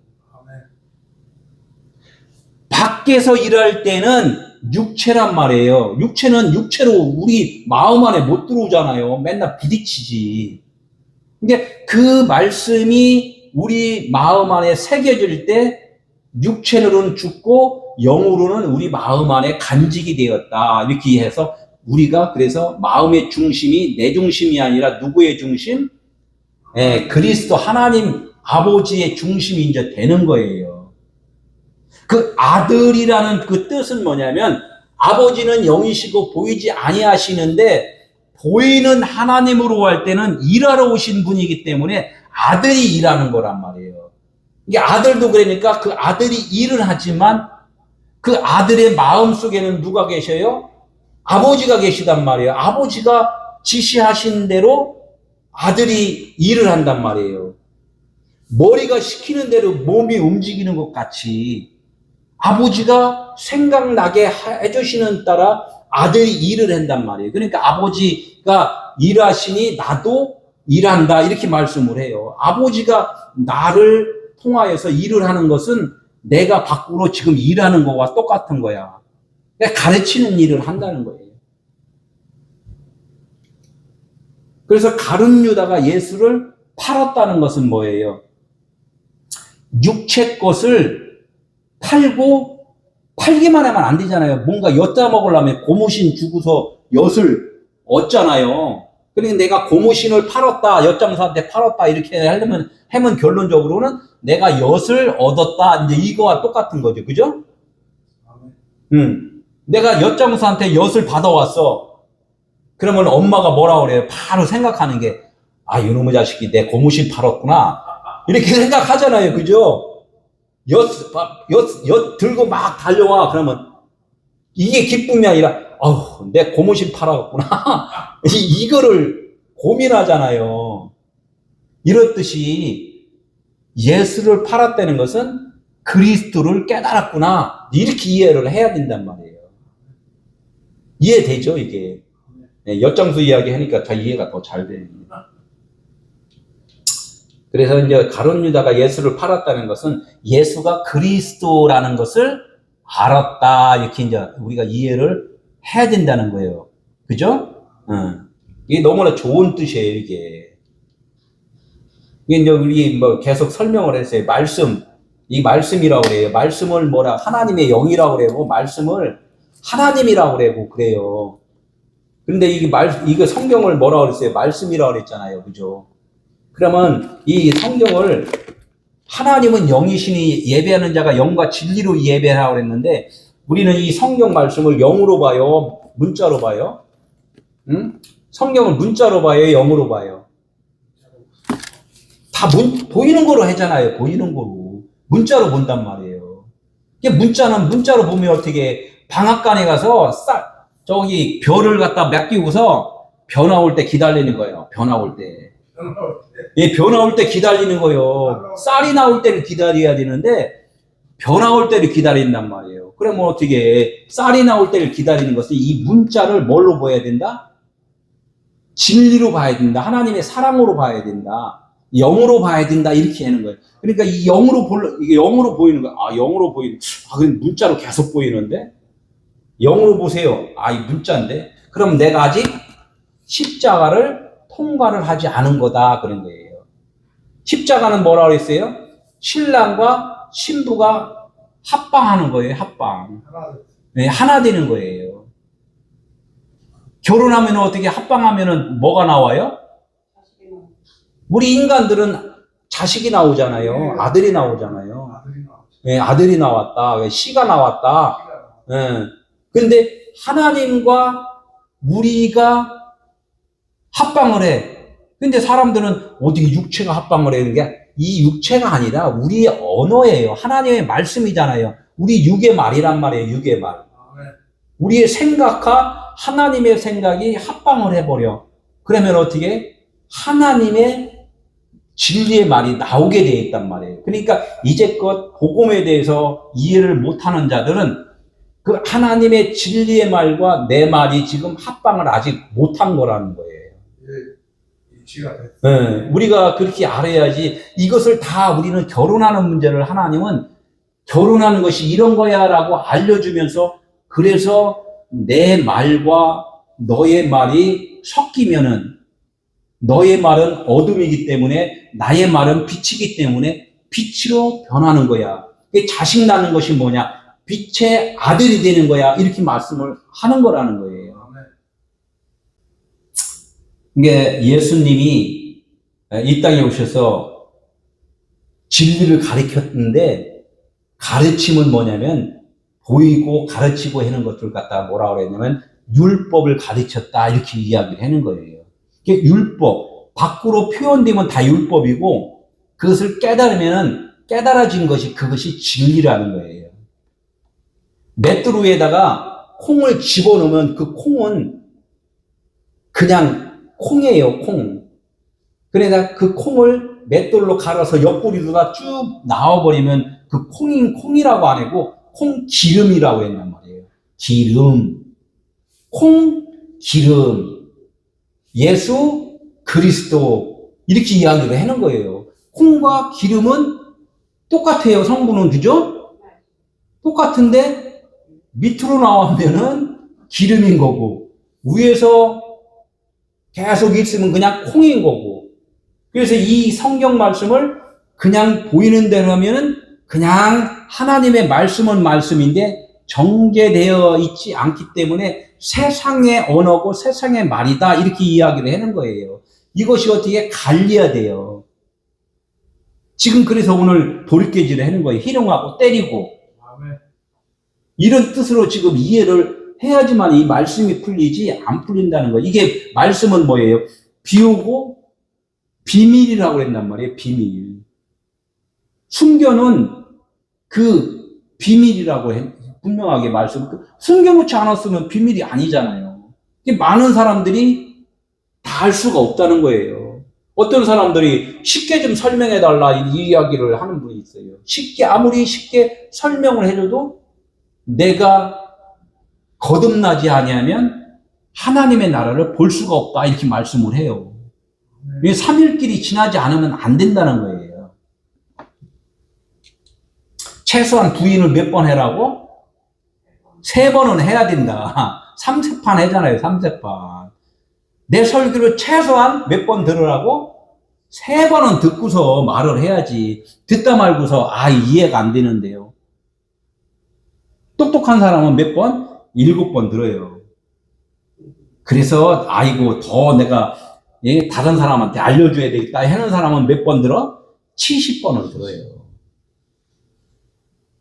밖에서 일할 때는 육체란 말이에요. 육체는 육체로 우리 마음 안에 못 들어오잖아요. 맨날 부딪히지. 근데 그 말씀이 우리 마음 안에 새겨질 때 육체로는 죽고 영으로는 우리 마음 안에 간직이 되었다. 이렇게 해서 우리가 그래서 마음의 중심이 내 중심이 아니라 누구의 중심? 그리스도 하나님 아버지의 중심이 이제 되는 거예요. 그 아들이라는 그 뜻은 뭐냐면 아버지는 영이시고 보이지 아니하시는데 보이는 하나님으로 할 때는 일하러 오신 분이기 때문에 아들이 일하는 거란 말이에요. 이게 아들도 그러니까 그 아들이 일을 하지만 그 아들의 마음 속에는 누가 계셔요? 아버지가 계시단 말이에요. 아버지가 지시하신 대로 아들이 일을 한단 말이에요. 머리가 시키는 대로 몸이 움직이는 것 같이 아버지가 생각나게 해주시는 따라 아들이 일을 한단 말이에요. 그러니까 아버지가 일하시니 나도 일한다 이렇게 말씀을 해요. 아버지가 나를 통하여서 일을 하는 것은 내가 밖으로 지금 일하는 거와 똑같은 거야. 가르치는 일을 한다는 거예요. 그래서 가룟 유다가 예수를 팔았다는 것은 뭐예요? 육체 것을 팔기만 하면 안 되잖아요. 뭔가 엿다 먹으려면 고무신 주고서 엿을 얻잖아요. 그러니까 내가 고무신을 팔았다, 엿장사한테 팔았다 이렇게 하면 결론적으로는 내가 엿을 얻었다 이제 이거와 똑같은 거죠, 그죠? 내가 엿장사한테 엿을 받아왔어. 그러면 엄마가 뭐라 그래요? 바로 생각하는 게 아, 이놈의 자식이 내 고무신 팔았구나 이렇게 생각하잖아요, 그죠? 엿 들고 막 달려와. 그러면 이게 기쁨이 아니라 내 고무신 팔아갔구나 이거를 고민하잖아요. 이렇듯이 예수를 팔았다는 것은 그리스도를 깨달았구나 이렇게 이해를 해야 된단 말이에요. 이해되죠 이게? 엿장수 이야기 하니까 더 이해가 더 잘 됩니다. 그래서 이제 가룟 유다가 예수를 팔았다는 것은 예수가 그리스도라는 것을 알았다 이렇게 이제 우리가 이해를 해야 된다는 거예요. 그죠? 이게 너무나 좋은 뜻이에요 이게. 이게 이제 우리 뭐 계속 설명을 했어요. 이 말씀이라고 그래요. 말씀을 뭐라 하나님의 영이라고 그래요. 말씀을 하나님이라고 그래요. 근데 이거 성경을 뭐라고 그랬어요? 말씀이라고 그랬잖아요. 그죠? 그러면 이 성경을 하나님은 영이시니 예배하는 자가 영과 진리로 예배하라고 그랬는데 우리는 이 성경 말씀을 영으로 봐요? 문자로 봐요? 성경을 문자로 봐요? 영으로 봐요? 다 보이는 거로 하잖아요. 보이는 거로. 문자로 본단 말이에요. 문자는 문자로 보면 어떻게 방앗간에 가서 저기 별을 갖다 맡기고서 변화 올 때 기다리는 거예요. 변화 올 때. 변화 올 때 기다리는 거예요. 쌀이 나올 때를 기다려야 되는데 변화 올 때를 기다린단 말이에요. 그러면 어떻게 쌀이 나올 때를 기다리는 것은 이 문자를 뭘로 봐야 된다? 진리로 봐야 된다. 하나님의 사랑으로 봐야 된다. 영으로 봐야 된다 이렇게 하는 거예요. 그러니까 이 이게 영으로 보이는 거야. 아, 영으로 보이는. 아, 그럼 문자로 계속 보이는데 영으로 보세요. 아, 이 문자인데. 그럼 내가 아직 십자가를 통과를 하지 않은 거다 그런 거예요. 십자가는 뭐라고 그랬어요? 신랑과 신부가 합방하는 거예요. 합방. 네, 하나 되는 거예요. 결혼하면 어떻게 합방하면은 뭐가 나와요? 우리 인간들은 자식이 나오잖아요. 아들이 나오잖아요. 네, 아들이 나왔다. 씨가 나왔다. 네. 근데 하나님과 우리가 합방을 해. 근데 사람들은 어떻게 육체가 합방을 해? 게 이 육체가 아니라 우리의 언어예요. 하나님의 말씀이잖아요. 우리 육의 말이란 말이에요. 육의 말. 우리의 생각과 하나님의 생각이 합방을 해버려. 그러면 어떻게? 하나님의 진리의 말이 나오게 되어 있단 말이에요. 그러니까 이제껏 복음에 대해서 이해를 못하는 자들은 그 하나님의 진리의 말과 내 말이 지금 합방을 아직 못한 거라는 거예요. 네, 우리가 그렇게 알아야지. 이것을 다 우리는 결혼하는 문제를 하나님은 결혼하는 것이 이런 거야 라고 알려주면서 그래서 내 말과 너의 말이 섞이면은 너의 말은 어둠이기 때문에 나의 말은 빛이기 때문에 빛으로 변하는 거야. 자식 낳는 것이 뭐냐? 빛의 아들이 되는 거야. 이렇게 말씀을 하는 거라는 거예요. 이게 예수님이 이 땅에 오셔서 진리를 가르쳤는데 가르침은 뭐냐면 보이고 가르치고 하는 것들 갖다가 뭐라 그랬냐면 율법을 가르쳤다 이렇게 이야기를 하는 거예요. 이게 율법 밖으로 표현되면 다 율법이고 그것을 깨달으면은 깨달아진 것이 그것이 진리라는 거예요. 맷돌 위에다가 콩을 집어넣으면 그 콩은 그냥 콩이에요, 콩. 그러니까 그 콩을 맷돌로 갈아서 옆구리로다 쭉 나와버리면 그 콩이라고 안 하고 콩 기름이라고 했단 말이에요. 기름. 콩 기름. 예수 그리스도. 이렇게 이야기를 하는 거예요. 콩과 기름은 똑같아요, 성분은. 그죠? 똑같은데 밑으로 나오면은 기름인 거고 위에서 계속 있으면 그냥 콩인 거고. 그래서 이 성경 말씀을 그냥 보이는 대로 하면은 그냥 하나님의 말씀은 말씀인데 정제되어 있지 않기 때문에 세상의 언어고 세상의 말이다 이렇게 이야기를 하는 거예요. 이것이 어떻게 갈려야 돼요. 지금 그래서 오늘 돌깨질을 하는 거예요. 희롱하고 때리고. 이런 뜻으로 지금 이해를 해야지만 이 말씀이 풀리지 안 풀린다는 거. 이게 말씀은 뭐예요? 비우고 비밀이라고 했단 말이에요. 비밀. 숨겨놓은 그 비밀이라고 분명하게 말씀. 숨겨놓지 않았으면 비밀이 아니잖아요. 많은 사람들이 다 알 수가 없다는 거예요. 어떤 사람들이 쉽게 좀 설명해달라 이 이야기를 하는 분이 있어요. 아무리 쉽게 설명을 해줘도 내가 거듭나지 아니하면 하나님의 나라를 볼 수가 없다 이렇게 말씀을 해요. 3일길이 지나지 않으면 안 된다는 거예요. 최소한 부인을 몇 번 해라고? 3번은 해야 된다. 3세판 하잖아요. 3세판. 내 설교를 최소한 몇 번 들으라고? 3번은 듣고서 말을 해야지. 듣다 말고서 이해가 안 되는데요. 똑똑한 사람은 몇 번? 7번 들어요. 그래서 더 내가 다른 사람한테 알려줘야 되겠다 하는 사람은 몇 번 들어? 70번을 들어요.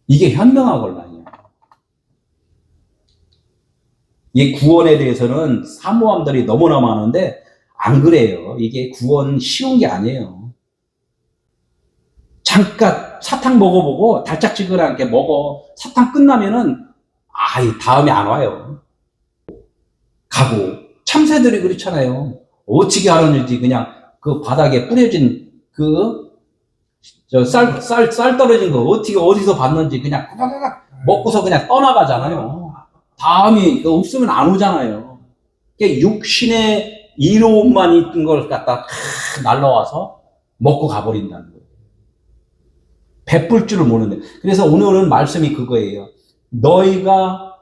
이게 현명한 곤란이에요. 이 구원에 대해서는 사모함들이 너무나 많은데 안 그래요. 이게 구원 쉬운 게 아니에요. 잠깐 사탕 먹어보고 달짝지근하게 먹어. 사탕 끝나면은 다음에 안 와요. 가고. 참새들이 그렇잖아요. 어떻게 하는지 그냥 그 바닥에 뿌려진 쌀 떨어진 거 어디서 봤는지 그냥 먹고서 그냥 떠나가잖아요. 다음이 없으면 안 오잖아요. 육신의 이로움만 있던 걸 갖다 날라와서 먹고 가버린다는 거예요. 베풀 줄을 모르는데. 그래서 오늘은 말씀이 그거예요. 너희가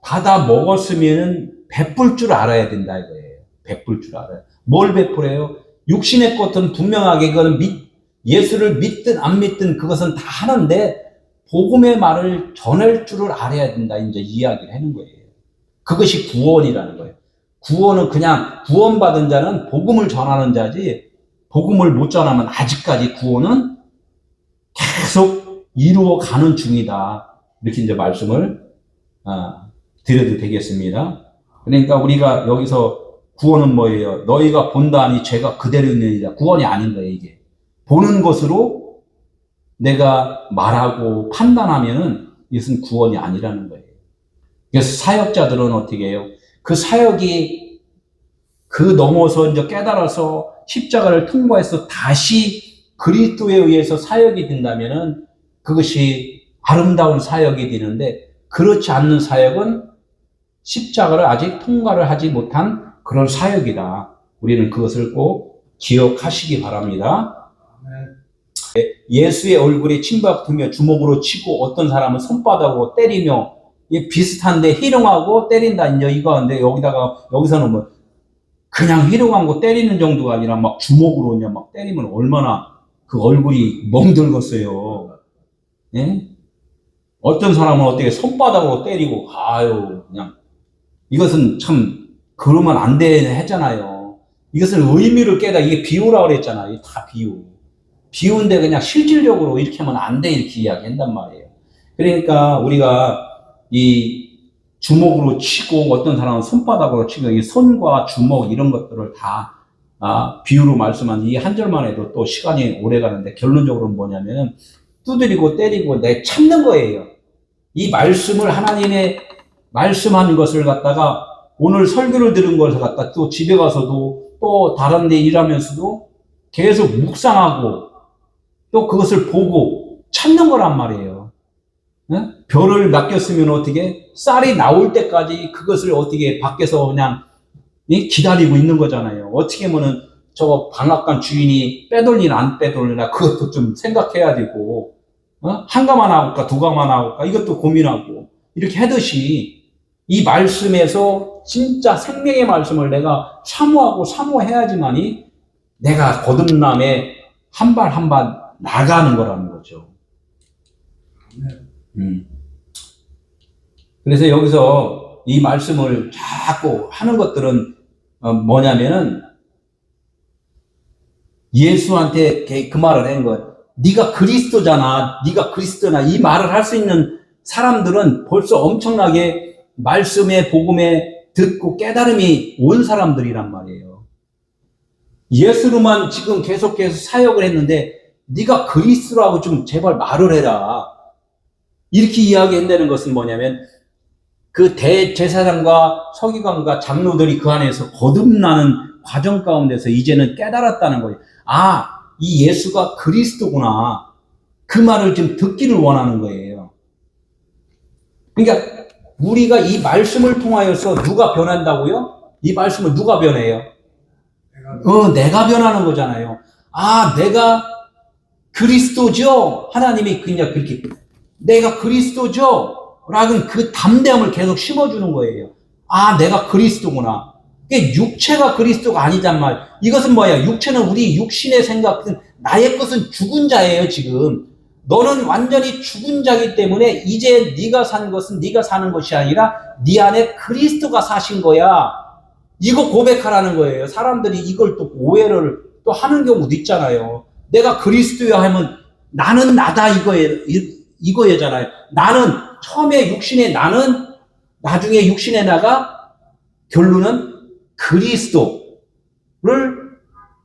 받아 먹었으면 베풀 줄 알아야 된다 이거예요. 베풀 줄 알아요. 뭘 베풀어요? 육신의 것은 분명하게 그거는 예수를 믿든 안 믿든 그것은 다 하는데 복음의 말을 전할 줄을 알아야 된다 이제 이야기를 하는 거예요. 그것이 구원이라는 거예요. 구원은 그냥 구원받은 자는 복음을 전하는 자지 복음을 못 전하면 아직까지 구원은 계속 이루어가는 중이다. 이렇게 이제 말씀을 드려도 되겠습니다. 그러니까 우리가 여기서 구원은 뭐예요? 너희가 본다니 죄가 그대로 있느니라. 구원이 아닌 거예요, 이게. 보는 것으로 내가 말하고 판단하면은 이것은 구원이 아니라는 거예요. 그래서 사역자들은 어떻게 해요? 그 사역이 그 넘어서 이제 깨달아서 십자가를 통과해서 다시 그리스도에 의해서 사역이 된다면은 그것이 아름다운 사역이 되는데 그렇지 않는 사역은 십자가를 아직 통과를 하지 못한 그런 사역이다. 우리는 그것을 꼭 기억하시기 바랍니다. 예수의 얼굴에 침박하며 주먹으로 치고 어떤 사람은 손바닥으로 때리며 비슷한데 희롱하고 때린다 이제 이거인데 여기서는 뭐 그냥 희롱한 거 때리는 정도가 아니라 막 주먹으로 그냥 막 때리면 얼마나 그 얼굴이 멍들겠어요. 예? 어떤 사람은 어떻게 손바닥으로 때리고 아유 그냥 이것은 참 그러면 안 되는 했잖아요. 이것은 의미를 깨다 이게 비유라고 그랬잖아요. 다 비유. 비유인데 그냥 실질적으로 이렇게 하면 안 돼 이렇게 이야기한단 말이에요. 그러니까 우리가 이 주먹으로 치고 어떤 사람은 손바닥으로 치고 이 손과 주먹 이런 것들을 다 비유로 말씀한 이 한 절만 해도 또 시간이 오래 가는데 결론적으로는 뭐냐면 두드리고 때리고 내 참는 거예요. 이 말씀을 하나님의 말씀한 것을 갖다가 오늘 설교를 들은 것을 갖다 또 집에 가서도 또 다른 데 일하면서도 계속 묵상하고 또 그것을 보고 찾는 거란 말이에요. 네? 별을 낚였으면 어떻게 쌀이 나올 때까지 그것을 어떻게 밖에서 그냥 기다리고 있는 거잖아요. 어떻게 하면은 저거 방앗간 주인이 빼돌리나 안 빼돌리나 그것도 좀 생각해야 되고 한 가만 나올까 두 가만 나올까 이것도 고민하고 이렇게 하듯이 이 말씀에서 진짜 생명의 말씀을 내가 사모하고 사모해야지만이 내가 거듭남에 한 발 한 발 나가는 거라는 거죠. 그래서 여기서 이 말씀을 자꾸 하는 것들은 뭐냐면은 예수한테 그 말을 한 거예요. 네가 그리스도잖아. 네가 그리스도나 이 말을 할 수 있는 사람들은 벌써 엄청나게 말씀의 복음에 듣고 깨달음이 온 사람들이란 말이에요. 예수로만 지금 계속해서 사역을 했는데 네가 그리스도라고 좀 제발 말을 해라. 이렇게 이야기한다는 것은 뭐냐면 그 대제사장과 서기관과 장로들이 그 안에서 거듭나는 과정 가운데서 이제는 깨달았다는 거예요. 이 예수가 그리스도구나. 그 말을 좀 듣기를 원하는 거예요. 그러니까 우리가 이 말씀을 통하여서 누가 변한다고요? 이 말씀을 누가 변해요? 내가 변하는 거잖아요. 내가 그리스도죠? 하나님이 그냥 그렇게 내가 그리스도죠? 라는 그 담대함을 계속 심어주는 거예요. 내가 그리스도구나. 육체가 그리스도가 아니단 말. 이것은 뭐야? 육체는 우리 육신의 생각은 나의 것은 죽은 자예요, 지금. 너는 완전히 죽은 자이기 때문에 이제 네가 사는 것은 네가 사는 것이 아니라 네 안에 그리스도가 사신 거야. 이거 고백하라는 거예요. 사람들이 이걸 또 오해를 또 하는 경우도 있잖아요. 내가 그리스도야 하면 나는 나다 이거예잖아요. 나는 처음에 육신의 나는 나중에 육신의 나가 결론은 그리스도를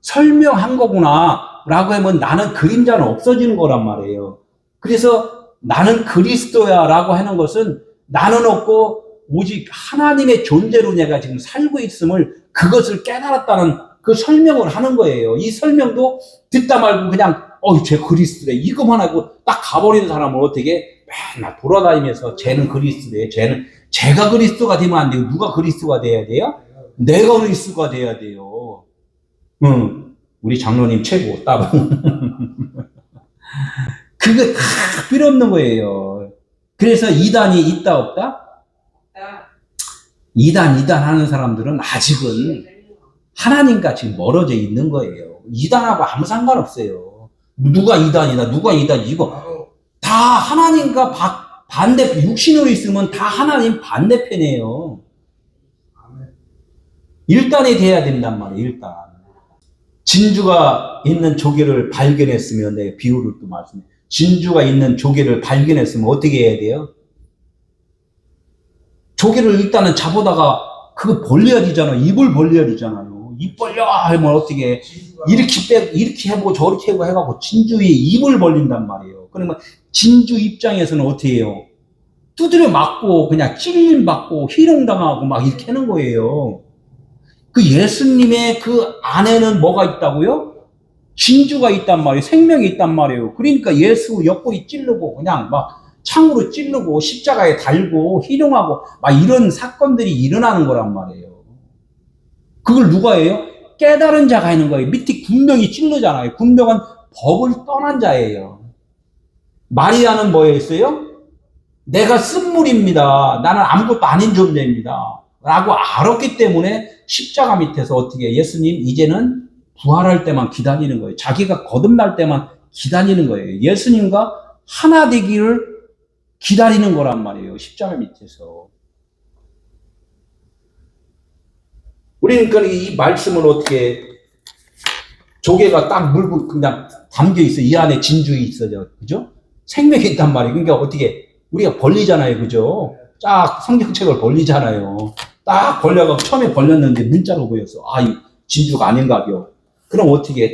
설명한 거구나 라고 하면 나는 그림자는 없어지는 거란 말이에요. 그래서 나는 그리스도야 라고 하는 것은 나는 없고 오직 하나님의 존재로 내가 지금 살고 있음을 그것을 깨달았다는 그 설명을 하는 거예요. 이 설명도 듣다 말고 그냥 쟤 그리스도래 이것만 하고 딱 가버리는 사람은 어떻게 맨날 돌아다니면서 쟤는 그리스도래 제가 그리스도가 되면 안 되고 누가 그리스도가 돼야 돼요? 내가 그리스도가 돼야 돼요. 우리 장로님 최고, 따봉. 그거 다 필요 없는 거예요. 그래서 이단이 있다, 없다? 이단 하는 사람들은 아직은 하나님과 지금 멀어져 있는 거예요. 이단하고 아무 상관없어요. 누가 이단이다, 누가 이단이 이거 다 하나님과 반대, 육신으로 있으면 다 하나님 반대편이에요. 일단이 돼야 된단 말이에요, 일단. 진주가 있는 조개를 발견했으면, 내가 비유를 또 말씀해. 진주가 있는 조개를 발견했으면 어떻게 해야 돼요? 조개를 일단은 잡아다가 그거 벌려야 되잖아. 입을 벌려야 되잖아요. 입 벌려 하면 어떻게 이렇게 해보고 저렇게 해갖고 진주의 입을 벌린단 말이에요. 그러면 진주 입장에서는 어떻게 해요? 두드려 맞고 그냥 찔림 받고 희롱당하고 막 이렇게 하는 거예요. 그 예수님의 그 안에는 뭐가 있다고요? 진주가 있단 말이에요. 생명이 있단 말이에요. 그러니까 예수 옆구리 찌르고 그냥 막 창으로 찌르고 십자가에 달고 희롱하고 막 이런 사건들이 일어나는 거란 말이에요. 그걸 누가 해요? 깨달은 자가 하는 거예요. 밑에 군병이 찌르잖아요. 군병은 법을 떠난 자예요. 마리아는 뭐였어요? 내가 쓴물입니다. 나는 아무것도 아닌 존재입니다. 라고 알았기 때문에 십자가 밑에서 어떻게 예수님 이제는 부활할 때만 기다리는 거예요. 자기가 거듭날 때만 기다리는 거예요. 예수님과 하나 되기를 기다리는 거란 말이에요. 십자가 밑에서. 우리는 그러니까 이 말씀을 어떻게 조개가 딱 물고 그냥 담겨 있어. 이 안에 진주가 있어요. 그죠? 생명이 있단 말이에요. 그러니까 어떻게 우리가 벌리잖아요. 그죠? 쫙 성경책을 벌리잖아요. 딱 벌려가지고 처음에 벌렸는데 문자로 보였어. 아, 이 진주가 아닌가요? 그럼 어떻게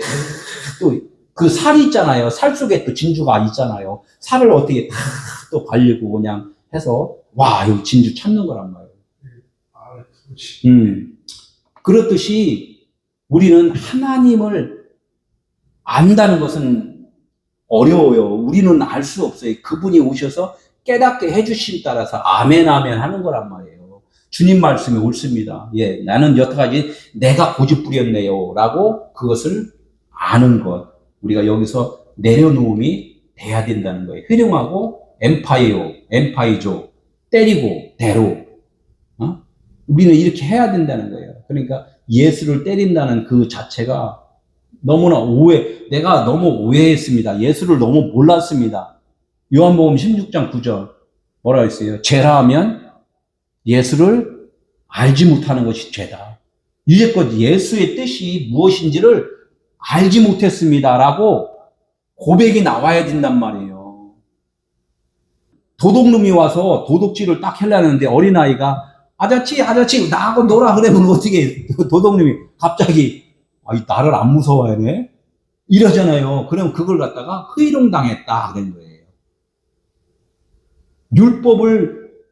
또 그 살이 있잖아요. 살 속에 또 진주가 있잖아요. 살을 어떻게 또 발리고 그냥 해서 와, 여기 진주 찾는 거란 말이에요. 그렇듯이 우리는 하나님을 안다는 것은 어려워요. 우리는 알 수 없어요. 그분이 오셔서 깨닫게 해주심 따라서 아멘 하는 거란 말이에요. 주님 말씀이 옳습니다. 예, 나는 여태까지 내가 고집부렸네요. 라고 그것을 아는 것. 우리가 여기서 내려놓음이 돼야 된다는 거예요. 희롱하고 엠파이조, 때리고 대로. 우리는 이렇게 해야 된다는 거예요. 그러니까 예수를 때린다는 그 자체가 너무나 내가 너무 오해했습니다. 예수를 너무 몰랐습니다. 요한복음 16장 9절 뭐라 했어요? 죄라 하면 예수를 알지 못하는 것이 죄다. 이제껏 예수의 뜻이 무엇인지를 알지 못했습니다. 라고 고백이 나와야 된단 말이에요. 도둑놈이 와서 도둑질을 딱 하려는데 어린아이가 아저씨 나하고 놀아 그러면 어떻게 도둑놈이 갑자기 나를 안 무서워하네? 이러잖아요. 그럼 그걸 갖다가 희롱당했다 그런 거예요.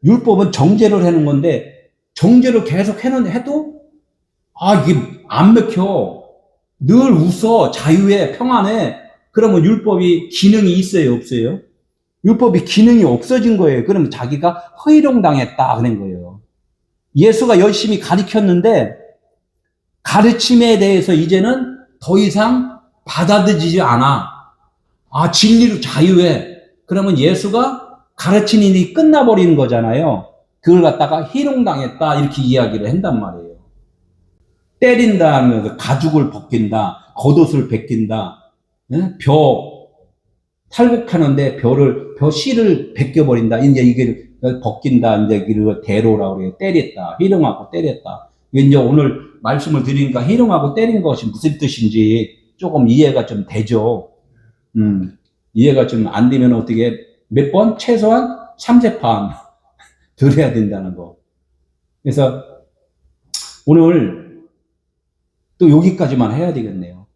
율법은 정죄를 하는 건데 정죄를 계속 해도 이게 안 먹혀. 늘 웃어. 자유에 평안에. 그러면 율법이 기능이 있어요, 없어요? 율법이 기능이 없어진 거예요. 그러면 자기가 희롱당했다 그런 거예요. 예수가 열심히 가르쳤는데 가르침에 대해서 이제는 더 이상 받아들이지 않아. 진리로 자유해. 그러면 예수가 가르치는 일이 끝나버리는 거잖아요. 그걸 갖다가 희롱당했다 이렇게 이야기를 한단 말이에요. 때린다 하면서 가죽을 벗긴다, 겉옷을 벗긴다, 탈곡하는데 벼 씨를 벗겨버린다. 이제 이게 벗긴다. 이제 이거 대로라고 그래요. 때렸다. 희롱하고 때렸다. 이제 오늘 말씀을 드리니까 희롱하고 때린 것이 무슨 뜻인지 조금 이해가 좀 되죠. 이해가 좀 안 되면 어떻게 몇 번? 최소한 3재판 들어야 된다는 거. 그래서 오늘 또 여기까지만 해야 되겠네요.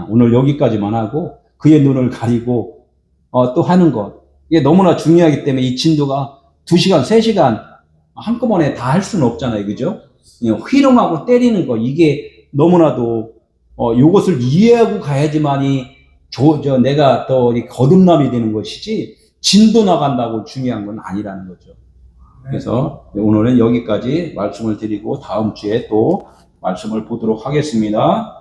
오늘 여기까지만 하고 그의 눈을 가리고 또 하는 것. 이게 너무나 중요하기 때문에 이 진도가 2시간, 3시간 한꺼번에 다 할 수는 없잖아요. 그죠? 희롱하고 때리는 거 이게 너무나도 요것을 이해하고 가야지만이 내가 또 거듭남이 되는 것이지 진도 나간다고 중요한 건 아니라는 거죠. 그래서 오늘은 여기까지 말씀을 드리고 다음 주에 또 말씀을 보도록 하겠습니다.